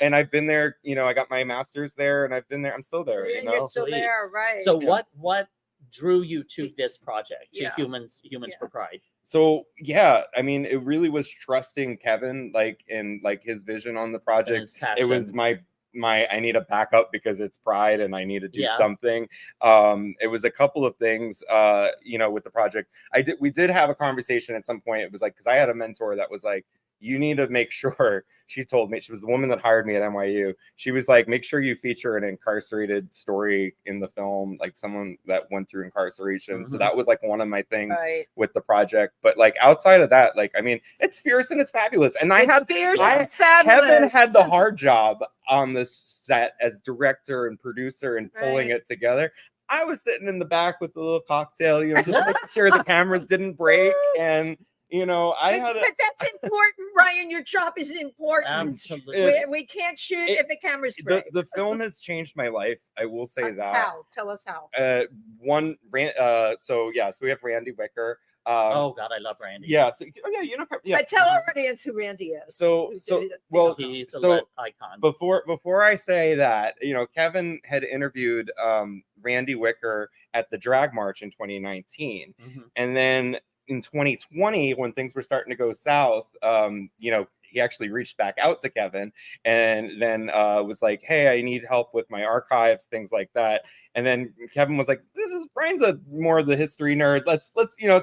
and I've been there, I got my master's there, and I've been there. I'm still there. You're still there, right? So what drew you to this project, to Humans for Pride? So I mean, it really was trusting Kevin, and his vision on the project. It was my I need a backup because it's Pride and I need to do something. It was a couple of things, with the project. We did have a conversation at some point. It was like, because I had a mentor that was like, you need to make sure, she told me, she was the woman that hired me at NYU. She was like, make sure you feature an incarcerated story in the film, like someone that went through incarceration. So that was like one of my things with the project. But outside of that, I mean, it's fierce and it's fabulous. And Kevin had the hard job on this set as director and producer and pulling it together. I was sitting in the back with a little cocktail, just making sure the cameras didn't break. And but that's important, Ryan. Your job is important. Absolutely. We can't shoot if the cameras break. The film has changed my life. I will say that. How? Tell us how. So we have Randy Wicker. Oh God, I love Randy. Yeah. So But tell our audience who Randy is. He's a lit icon. Before I say that, Kevin had interviewed Randy Wicker at the Drag March in 2019, and then in 2020, when things were starting to go south, he actually reached back out to Kevin and then was like, hey, I need help with my archives, things like that. And then Kevin was like, Ryan's more of the history nerd. Let's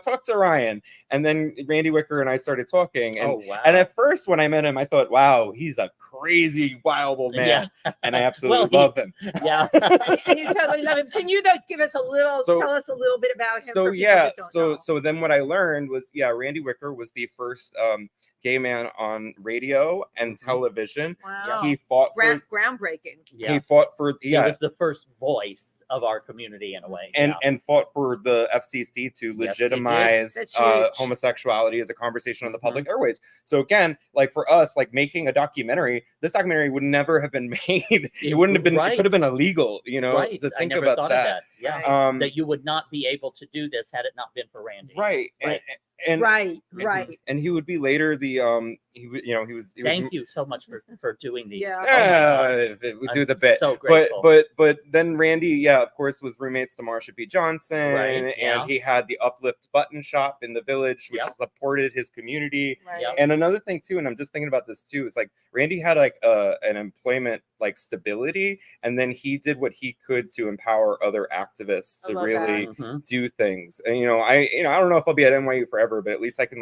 talk to Ryan. And then Randy Wicker and I started talking. And, and at first when I met him, I thought, wow, he's a crazy, wild old man. Yeah. And I absolutely love him. Yeah. And you totally love him. Can you give us tell us a little bit about him? So then what I learned was, Randy Wicker was the first gay man on radio and television. Wow. He fought for groundbreaking. He fought for he was the first voice of our community in a way. And fought for the FCC to legitimize homosexuality as a conversation on the public airwaves. So again, like for us, like making a documentary, this documentary would never have been made. It wouldn't have been, it could have been illegal, to think about that. Yeah. That you would not be able to do this had it not been for Randy. Right. And he would be later the he was thank you so much for doing these. We do the bit. So grateful. But then Randy, of course, was roommates to Marsha P. Johnson, and he had the Uplift button shop in the Village, which supported his community. And another thing too, and I'm just thinking about this too, it's like Randy had like an employment like stability, and then he did what he could to empower other activists to really do things. And I don't know if I'll be at NYU forever, but at least I can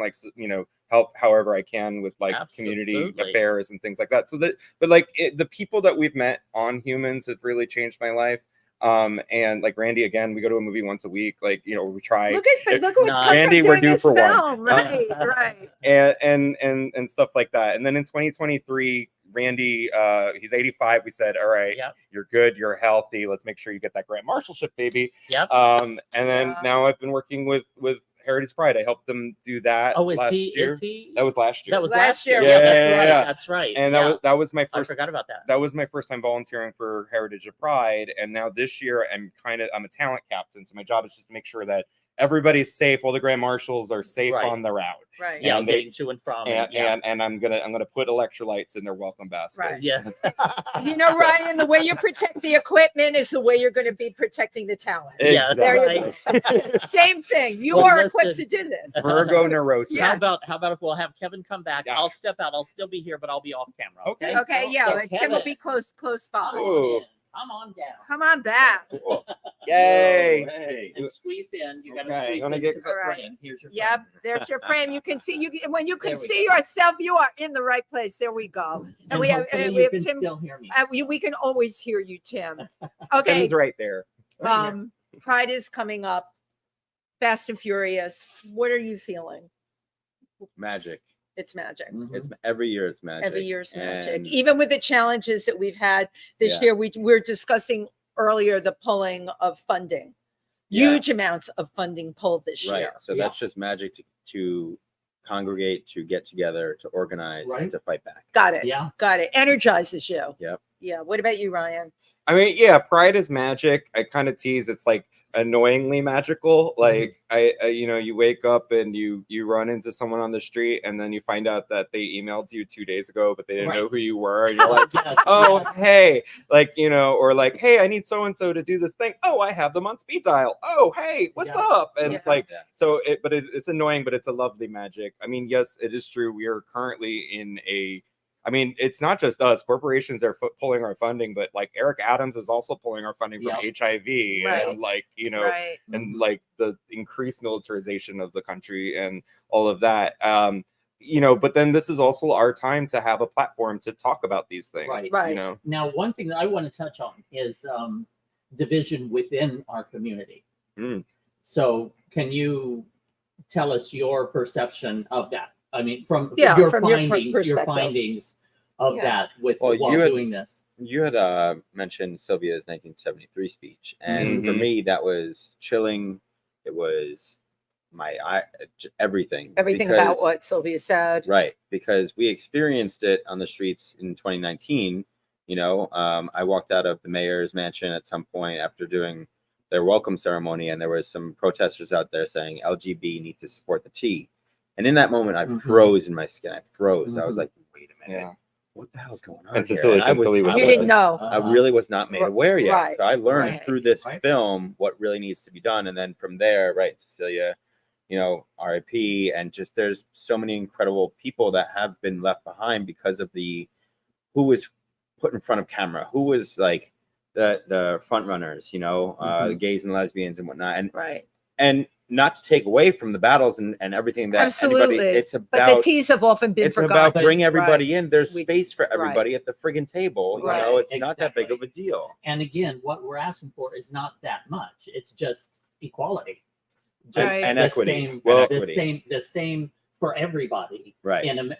help however I can with like community affairs and things like that. So that, but like the people that we've met on Humans have really changed my life. And like Randy, again, we go to a movie once a week. Like, we try. Look at what's Randy, we're due for one. Right. And stuff like that. And then in 2023, Randy, he's 85. We said, all right, you're good, you're healthy. Let's make sure you get that Grand Marshalship, baby. And then now I've been working with Heritage Pride. I helped them do that last year. That was last year. That was last year. That's right. And that was my first. I forgot about that. That was my first time volunteering for Heritage of Pride. And now this year, I'm a talent captain. So my job is just to make sure that everybody's safe. All the Grand Marshals are safe on the route. Right. Yeah, getting to and from. And I'm gonna put electrolytes in their welcome baskets. Right. Yeah. Ryan, the way you protect the equipment is the way you're going to be protecting the talent. Exactly. There you go. Same thing. You are equipped to do this. Virgo neurosis. How about if we'll have Kevin come back? I'll step out. I'll still be here, but I'll be off camera. Okay. Okay. Yeah. So Tim will be close by. Come on down. Come on back. Cool. Yay. Hey. And squeeze in. You got to squeeze into the frame. Here's your frame. Yep, there's your frame. You can see when you can see yourself, you are in the right place. There we go. And we have Tim. Still hear me. We can always hear you, Tim. Okay. Tim's right there. Pride is coming up. Fast and Furious. What are you feeling? Magic. It's magic. It's every year. It's magic. Every year is magic. Even with the challenges that we've had this year, we're discussing earlier the pulling of funding. Huge amounts of funding pulled this year. So that's just magic to congregate, to get together, to organize, and to fight back. Got it. Got it. Energizes you. Yep. Yeah. What about you, Ryan? I mean, Pride is magic. I kind of tease. It's like annoyingly magical. Like you wake up and you run into someone on the street, and then you find out that they emailed you 2 days ago, but they didn't know who you were, and you're like, oh hey, or like, hey, I need so and so to do this thing. Oh, I have them on speed dial. Oh, hey, what's up? And it's annoying, but it's a lovely magic. I mean, yes, it is true. We are currently in it's not just us. Corporations are pulling our funding, but like Eric Adams is also pulling our funding from HIV, and and like the increased militarization of the country and all of that. But then this is also our time to have a platform to talk about these things. Right. Now, one thing that I want to touch on is division within our community. So can you tell us your perception of that? I mean, from your findings of that while doing this. You had mentioned Sylvia's 1973 speech, and for me, that was chilling. It was everything about what Sylvia said. Right, because we experienced it on the streets in 2019. I walked out of the mayor's mansion at some point after doing their welcome ceremony, and there was some protesters out there saying LGBT need to support the T. And in that moment, I froze in my skin. I froze. I was like, wait a minute. What the hell's going on here? You didn't know. I really was not made aware yet. Right. So I learned through this film what really needs to be done. And then from there, Cecilia, you know, RIP, and just there's so many incredible people that have been left behind because of who was put in front of camera, who was like the front runners, you know, the gays and lesbians and whatnot, and not to take away from the battles and everything that absolutely, it's about. But the T's have often been forgotten. It's about bring everybody in. There's space for everybody at the friggin' table. You know, it's not that big of a deal. And again, what we're asking for is not that much. It's just equality. And equity. The same for everybody,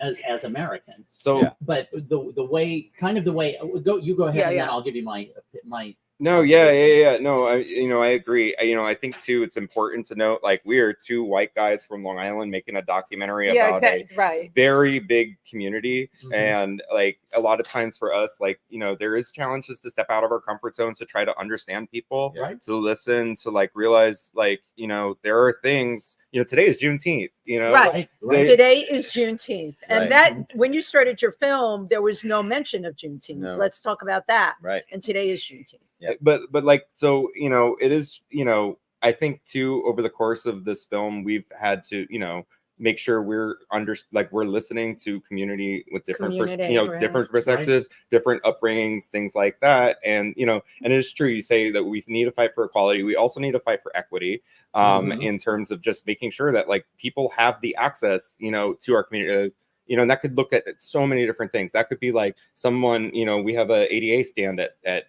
as Americans. So, but the way you go ahead, and then I'll give you my. No, no, I agree. I think too, it's important to note, like, we are two white guys from Long Island making a documentary about a very big community, and like a lot of times for us, like, you know, there is challenges to step out of our comfort zones to try to understand people, to listen, to like realize, like, you know, there are things. You know, today is Juneteenth. You know, today is Juneteenth, and that when you started your film, there was no mention of Juneteenth. No. Let's talk about that. And today is Juneteenth. Yeah, but like, so, you know, it is, you know, I think too, over the course of this film, we've had to, you know, make sure we're listening to community with different different perspectives, different upbringings, things like that. And, you know, and it is true, you say that we need to fight for equality. We also need to fight for equity, in terms of just making sure that like people have the access, you know, to our community. You know, and that could look at so many different things. That could be like someone, you know, we have a ADA stand at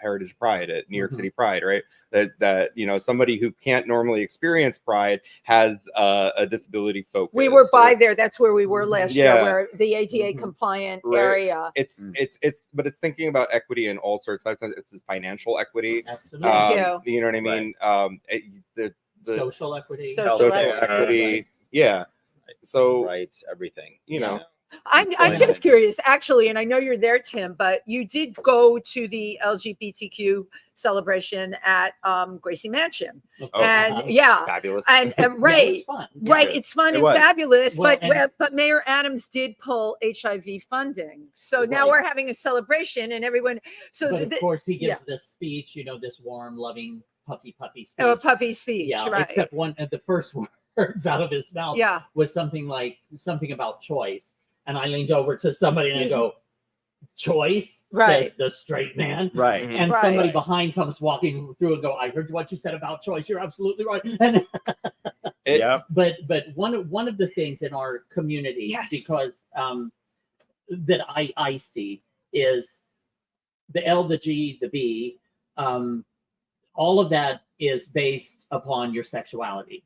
Heritage Pride, at New York City Pride, right? That you know, somebody who can't normally experience Pride has a disability focus. We were by there. That's where we were last year, where the ADA compliant area. It's but it's thinking about equity in all sorts. It's financial equity. Absolutely. You know what I mean? The social equity. Social equity. Yeah. So everything, you know. I'm just curious, actually, and I know you're there, Tim, but you did go to the LGBTQ celebration at Gracie Mansion, and fabulous, and it was fun. It's fun and fabulous. Well, but Mayor Adams did pull HIV funding, so now we're having a celebration, and everyone. So but of course he gives this speech, you know, this warm, loving, puffy speech. Oh, puffy speech, right? Except one at the first one. Words out of his mouth was something about choice, and I leaned over to somebody and I go, "Choice," said the straight man, and somebody behind comes walking through and go, "I heard what you said about choice. You're absolutely right." And but one of the things in our community, because that I see is the L, the G, the B, all of that is based upon your sexuality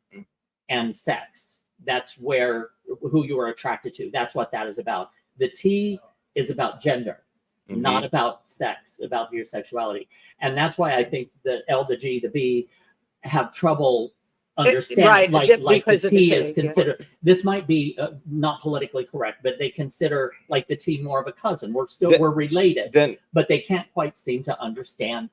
and sex. That's who you are attracted to. That's what that is about. The T is about gender, not about sex, about your sexuality. And that's why I think the L, the G, the B have trouble understanding, like the T is considered. This might be not politically correct, but they consider like the T more of a cousin. We're related, but they can't quite seem to understand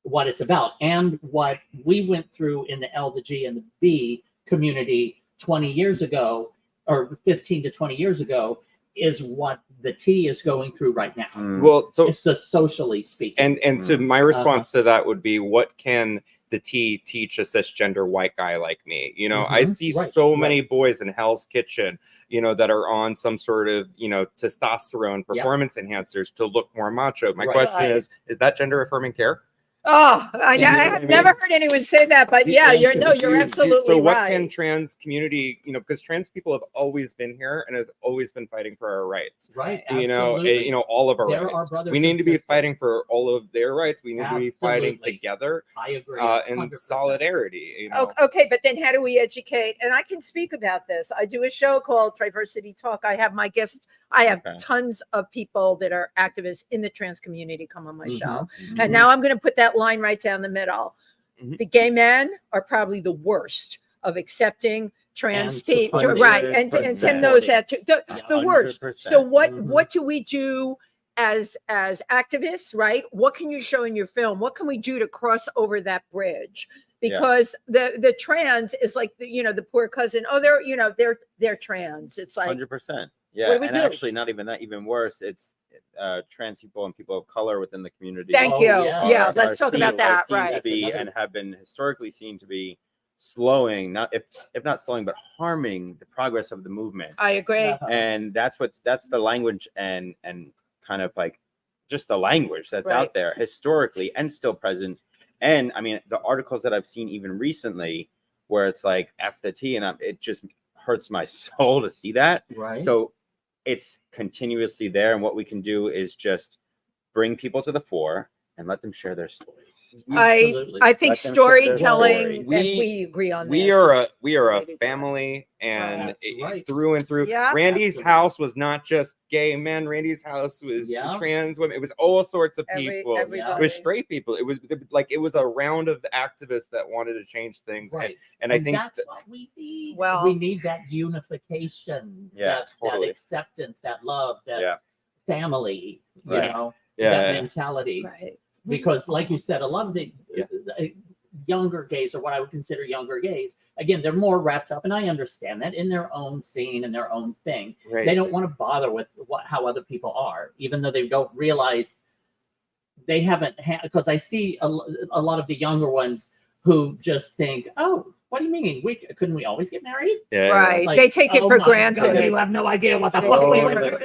what it's about. And what we went through in the L, the G, and the B community 20 years ago, or 15 to 20 years ago, is what the T is going through right now. Well, so it's socially speaking. And so my response to that would be, what can the T teach a cisgender white guy like me? You know, I see so many boys in Hell's Kitchen, you know, that are on some sort of, you know, testosterone performance enhancers to look more macho. My question is that gender affirming care? Oh, I have never heard anyone say that, but you're absolutely so what right. can trans community, you know, because trans people have always been here and have always been fighting for our rights, right? You know, all of our rights. We need to be fighting for all of their rights. We need to be fighting together. I agree. In solidarity. You know? Okay, but then how do we educate? And I can speak about this. I do a show called TriVersity Talk. I have my guests. I have tons of people that are activists in the trans community come on my show. And now I'm going to put that line right down the middle. The gay men are probably the worst of accepting trans people. Right. And Tim knows that too. The worst. So what do we do as activists, right? What can you show in your film? What can we do to cross over that bridge? Because the trans is like, the poor cousin. Oh, they're trans. It's like 100%. Yeah, and actually not even that, even worse, it's trans people and people of color within the community. Thank you. Let's talk about that. And have been historically seen to be slowing, not if not slowing, but harming the progress of the movement. I agree. And that's the language and kind of like just the language that's out there historically and still present. And I mean, the articles that I've seen even recently where it's like F the T, and it just hurts my soul to see that. Right. So it's continuously there. And what we can do is just bring people to the fore and let them share their stories. I think storytelling, we agree on we this. We are a family, and through and through. Yeah. Randy's house was not just gay men. Randy's house was trans women. It was all sorts of people. It was straight people. It was a round of activists that wanted to change things. Right. And I think that's what we need. Well, we need that unification, that acceptance, that love, that family, you know, that mentality. Right. Because like you said, a lot of the younger gays, or what I would consider younger gays, again, they're more wrapped up, and I understand that, in their own scene and their own thing. Right. They don't want to bother with how other people are, even though they don't realize they haven't had, because I see a lot of the younger ones who just think, oh, what do you mean? Couldn't we always get married? Yeah. Right. Like, they take it for granted. God, you have no idea what the fuck we were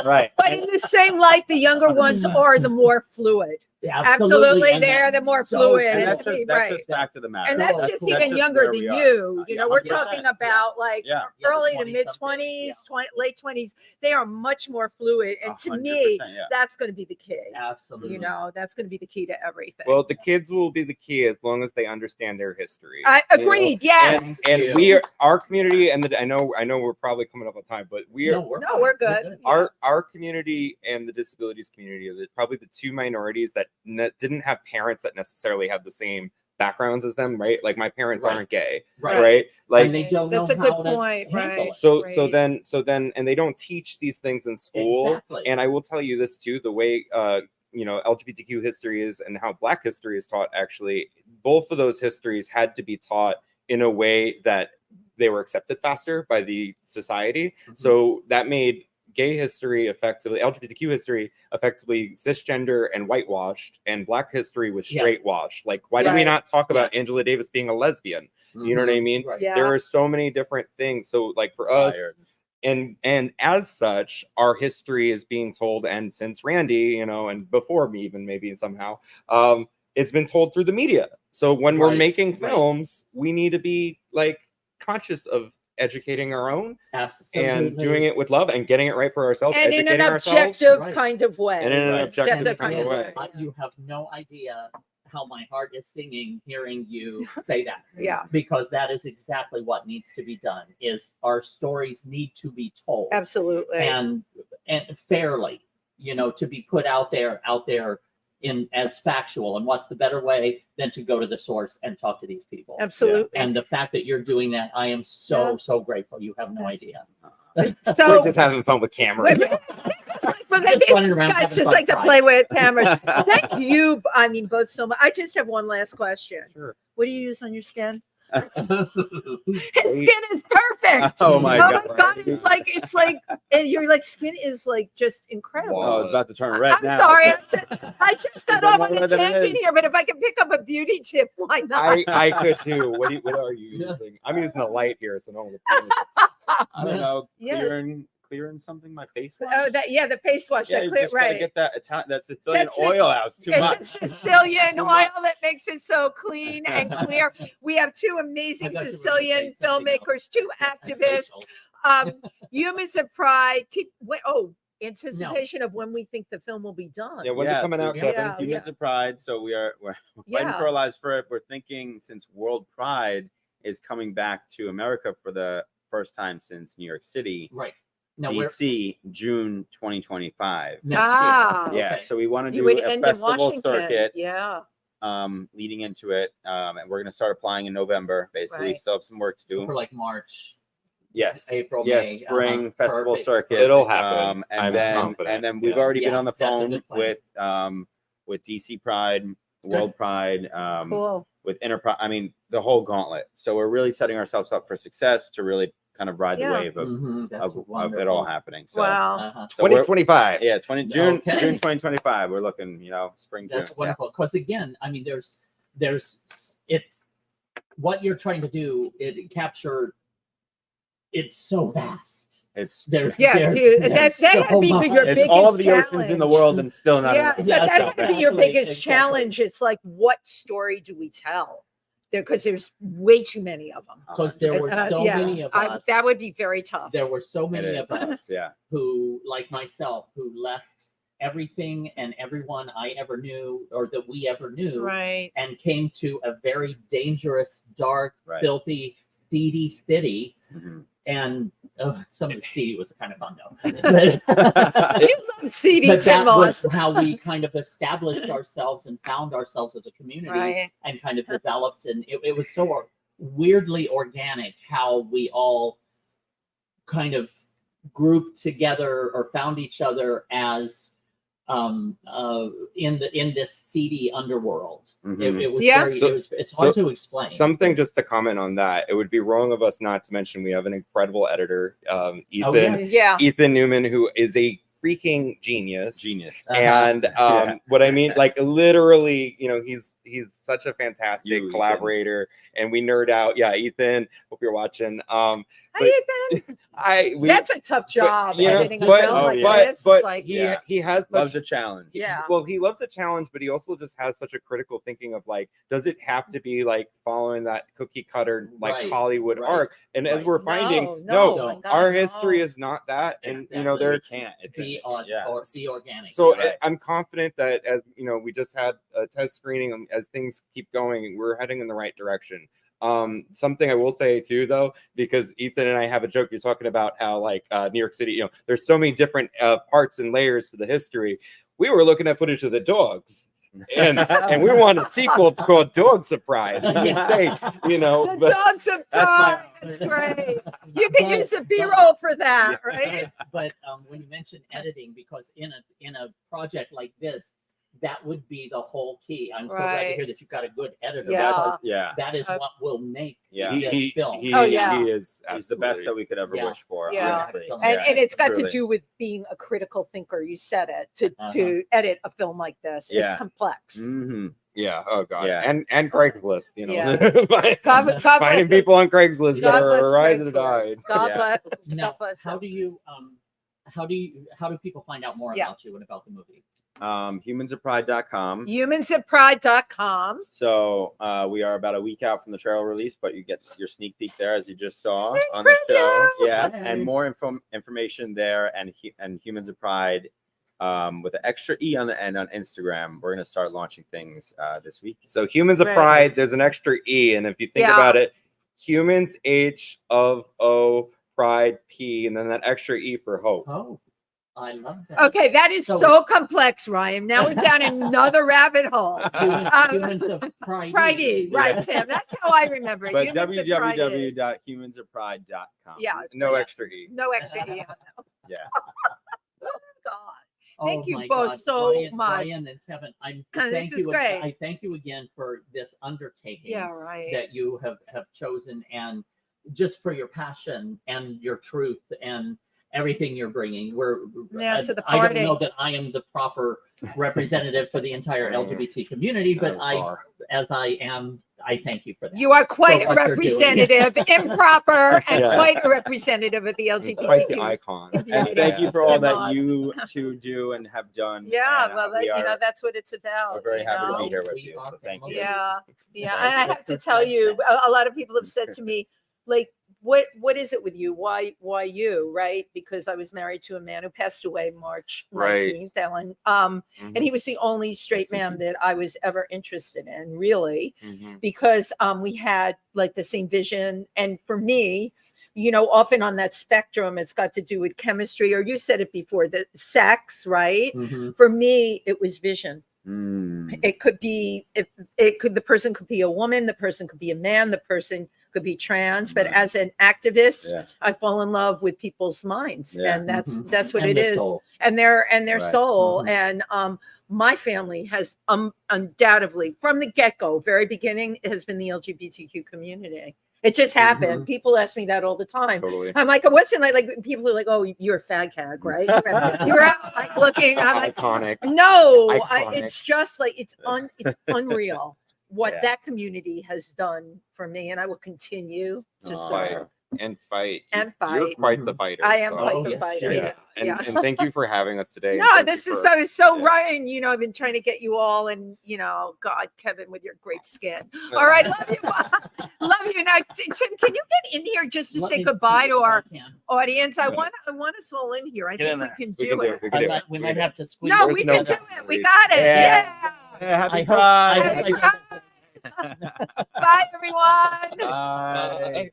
Right. But in the same light, the younger ones are the more fluid. Yeah, absolutely. They're the more fluid. And that's just back to the matter. And that's just even younger than you. You know, we're talking about like early to mid 20s, late 20s. They are much more fluid. And to me, that's going to be the key. Absolutely. You know, that's going to be the key to everything. Well, the kids will be the key as long as they understand their history. I agreed. Yes. And we are our community, and I know we're probably coming up on time, but we are we're good. Our community and the disabilities community are probably the two minorities that didn't have parents that necessarily have the same backgrounds as them, right? Like my parents aren't gay, right? Like, and they don't know that's a how good to point, handle right? it. So then, and they don't teach these things in school. Exactly. And I will tell you this too: the way you know, LGBTQ history is and how Black history is taught. Actually, both of those histories had to be taught in a way that they were accepted faster by the society. So that made gay history effectively, LGBTQ history effectively cisgender and whitewashed, and Black history was straight washed. Like, why do we not talk about Angela Davis being a lesbian? You know what I mean? Yeah. There are so many different things. So like for us, and as such, our history is being told, and since Randy, you know, and before me even maybe somehow, it's been told through the media. So when we're making films, we need to be like conscious of educating our own and doing it with love and getting it right for ourselves, and in an objective kind of way. And in an objective kind of way. You have no idea how my heart is singing hearing you say that. Yeah. Because that is exactly what needs to be done. Is our stories need to be told. Absolutely. And fairly, you know, to be put out there in as factual. And what's the better way than to go to the source and talk to these people? Absolutely. And the fact that you're doing that, I am so grateful. You have no idea. So we're just having fun with cameras. Guys just like to play with cameras. Thank you. I mean, both so much. I just have one last question. Sure. What do you use on your skin? His skin is perfect. Oh my god! It's like, and your like skin is like just incredible. Oh, it's about to turn red now. Sorry, I just got off on a tangent here, but if I can pick up a beauty tip, why not? I could too. What are you using? I'm using the light here, so no one can see me. I don't know. Clearing something, my face wash. Oh, the face wash. Yeah, that you clear, just gotta right? get that Sicilian oil out. It's too much. It's Sicilian oil that makes it so clean and clear. We have two amazing Sicilian filmmakers, two activists. Humans of Pride. Anticipation of when we think the film will be done. Yeah, when's it coming out? Humans of Pride. So we're fighting for our lives for it. We're thinking, since World Pride is coming back to America for the first time since New York City. Right. Now, DC, June 2025. Okay. So we want to do a festival circuit. Yeah. Leading into it, and we're going to start applying in November. Basically, still have some work to do for like March. Yes, April, May, spring festival circuit. It'll happen. And then we've already been on the phone with DC Pride, World Pride, cool. with Enterprise. I mean, the whole gauntlet. So we're really setting ourselves up for success to really kind of ride the wave of it all happening. So, wow. So 2025. June 2025. We're looking, spring, June. That's wonderful. Because again, I mean, there's it's what you're trying to do. It capture. It's so vast. There's that so had to be your it's biggest all of the challenge. oceans in the world and still not Yeah, enough. that had to be your biggest challenge. It's like, what story do we tell? Because there's way too many of them. Because there were so many of us. That would be very tough. There were so many of us Yeah. who, like myself, who left everything and everyone I ever knew or that we ever knew, right, and came to a very dangerous, dark, filthy, seedy city. And some of the seedy was kind of fun though. You love seedy, but that Tim was Moss. how we kind of established ourselves and found ourselves as a community, Right. and kind of developed. And it was so weirdly organic how we all kind of grouped together or found each other as in this seedy underworld. It was very, it's hard to explain. Something just to comment on that, it would be wrong of us not to mention we have an incredible editor, Ethan. Ethan Newman, who is a freaking genius. And what I mean, like literally, you know, he's such a fantastic collaborator, and we nerd out. Yeah, Ethan, hope you're watching. Hi, Ethan. That's a tough job. You know, editing a film like this. but Like, he has loves a challenge. Yeah. Well, he loves a challenge, but he also just has such a critical thinking of like, does it have to be like following that cookie cutter like Hollywood arc? And as we're finding, no, our history is not that, and you know, there can't be organic. So I'm confident that as you know, we just had a test screening. As things keep going, we're heading in the right direction. Something I will say too, though, because Ethan and I have a joke. You're talking about how like New York City, you know, there's so many different parts and layers to the history. We were looking at footage of the dogs. And we want a sequel called Dogs of Pride. You know, the Dogs of Pride. That's great. You can use a B-roll for that, right? But when you mention editing, because in a project like this, that would be the whole key. I'm so glad to hear that you've got a good editor. That is what will make this film. He is the best that we could ever wish for. Honestly. And it's got to do with being a critical thinker. You said it to edit a film like this. It's complex. Yeah. Oh God. Yeah. And Craigslist. You know, God finding bless people on Craigslist that are rise or die. God bless. Now, how do people find out more about you and about the movie? Humansofpride.com. Humansofpride.com. So we are about a week out from the trailer release, but you get your sneak peek there, as you just saw on the show. Yeah, and more information there, and Humans of Pride with an extra E on the end on Instagram. We're going to start launching things this week. So Humans of Pride, there's an extra E, and if you think about it, Humans H of O Pride P, and then that extra E for hope. Oh. I love that. Okay, that is so complex, Ryan. Now we're down another rabbit hole. Humans of Pride. Right, Sam. That's how I remember it. But www.humansofpride.com. Yeah. No extra E. No extra E. Yeah. Oh, God. Thank you both so much. Ryan and Kevin, I thank you. I thank you again for this undertaking that you have chosen, and just for your passion and your truth and everything you're bringing. To the party. I don't know that I am the proper representative for the entire LGBT community, but I thank you for that. You are quite a representative, improper, and quite a representative of the LGBT quite the icon. And thank you for all that you two do and have done. Yeah, well, that's what it's about. We're very happy to be here with you. So thank you. Yeah. And I have to tell you, a lot of people have said to me, like, what is it with you? Why you, right? Because I was married to a man who passed away March 19th, Ellen. And he was the only straight man that I was ever interested in, really, because we had like the same vision. And for me, you know, often on that spectrum, it's got to do with chemistry, or you said it before, the sex, right? For me, it was vision. It could be, the person could be a woman, the person could be a man, the person could be trans, but as an activist, I fall in love with people's minds, and that's what it is, soul. and their soul. And my family has undoubtedly, from the get-go, very beginning, has been the LGBTQ community. It just happened. People ask me that all the time. Totally. I'm like, it wasn't like people are like, oh, you're a fag hag, right? You're out like looking. I'm like, iconic. no, Iconic. it's just like it's unreal. what Yeah. that community has done for me, and I will continue to serve. Fight. And You're fight. quite the fighter. I am so- quite the fighter. Yeah. Yes, And, yeah. and thank you for having us today. and No, thank this you is for- so Ryan. You know, I've been trying to get you all, and God, Kevin, with your great skin. All right, love you, love you. Now, Tim, can you get in here just to Let say me goodbye see to if our I can. audience? I want us all in here. I Get in think we there. can do it. We might have to squeeze. No, it we together. can do it. We got it. Yeah. Happy I hope Bye, everyone. Bye.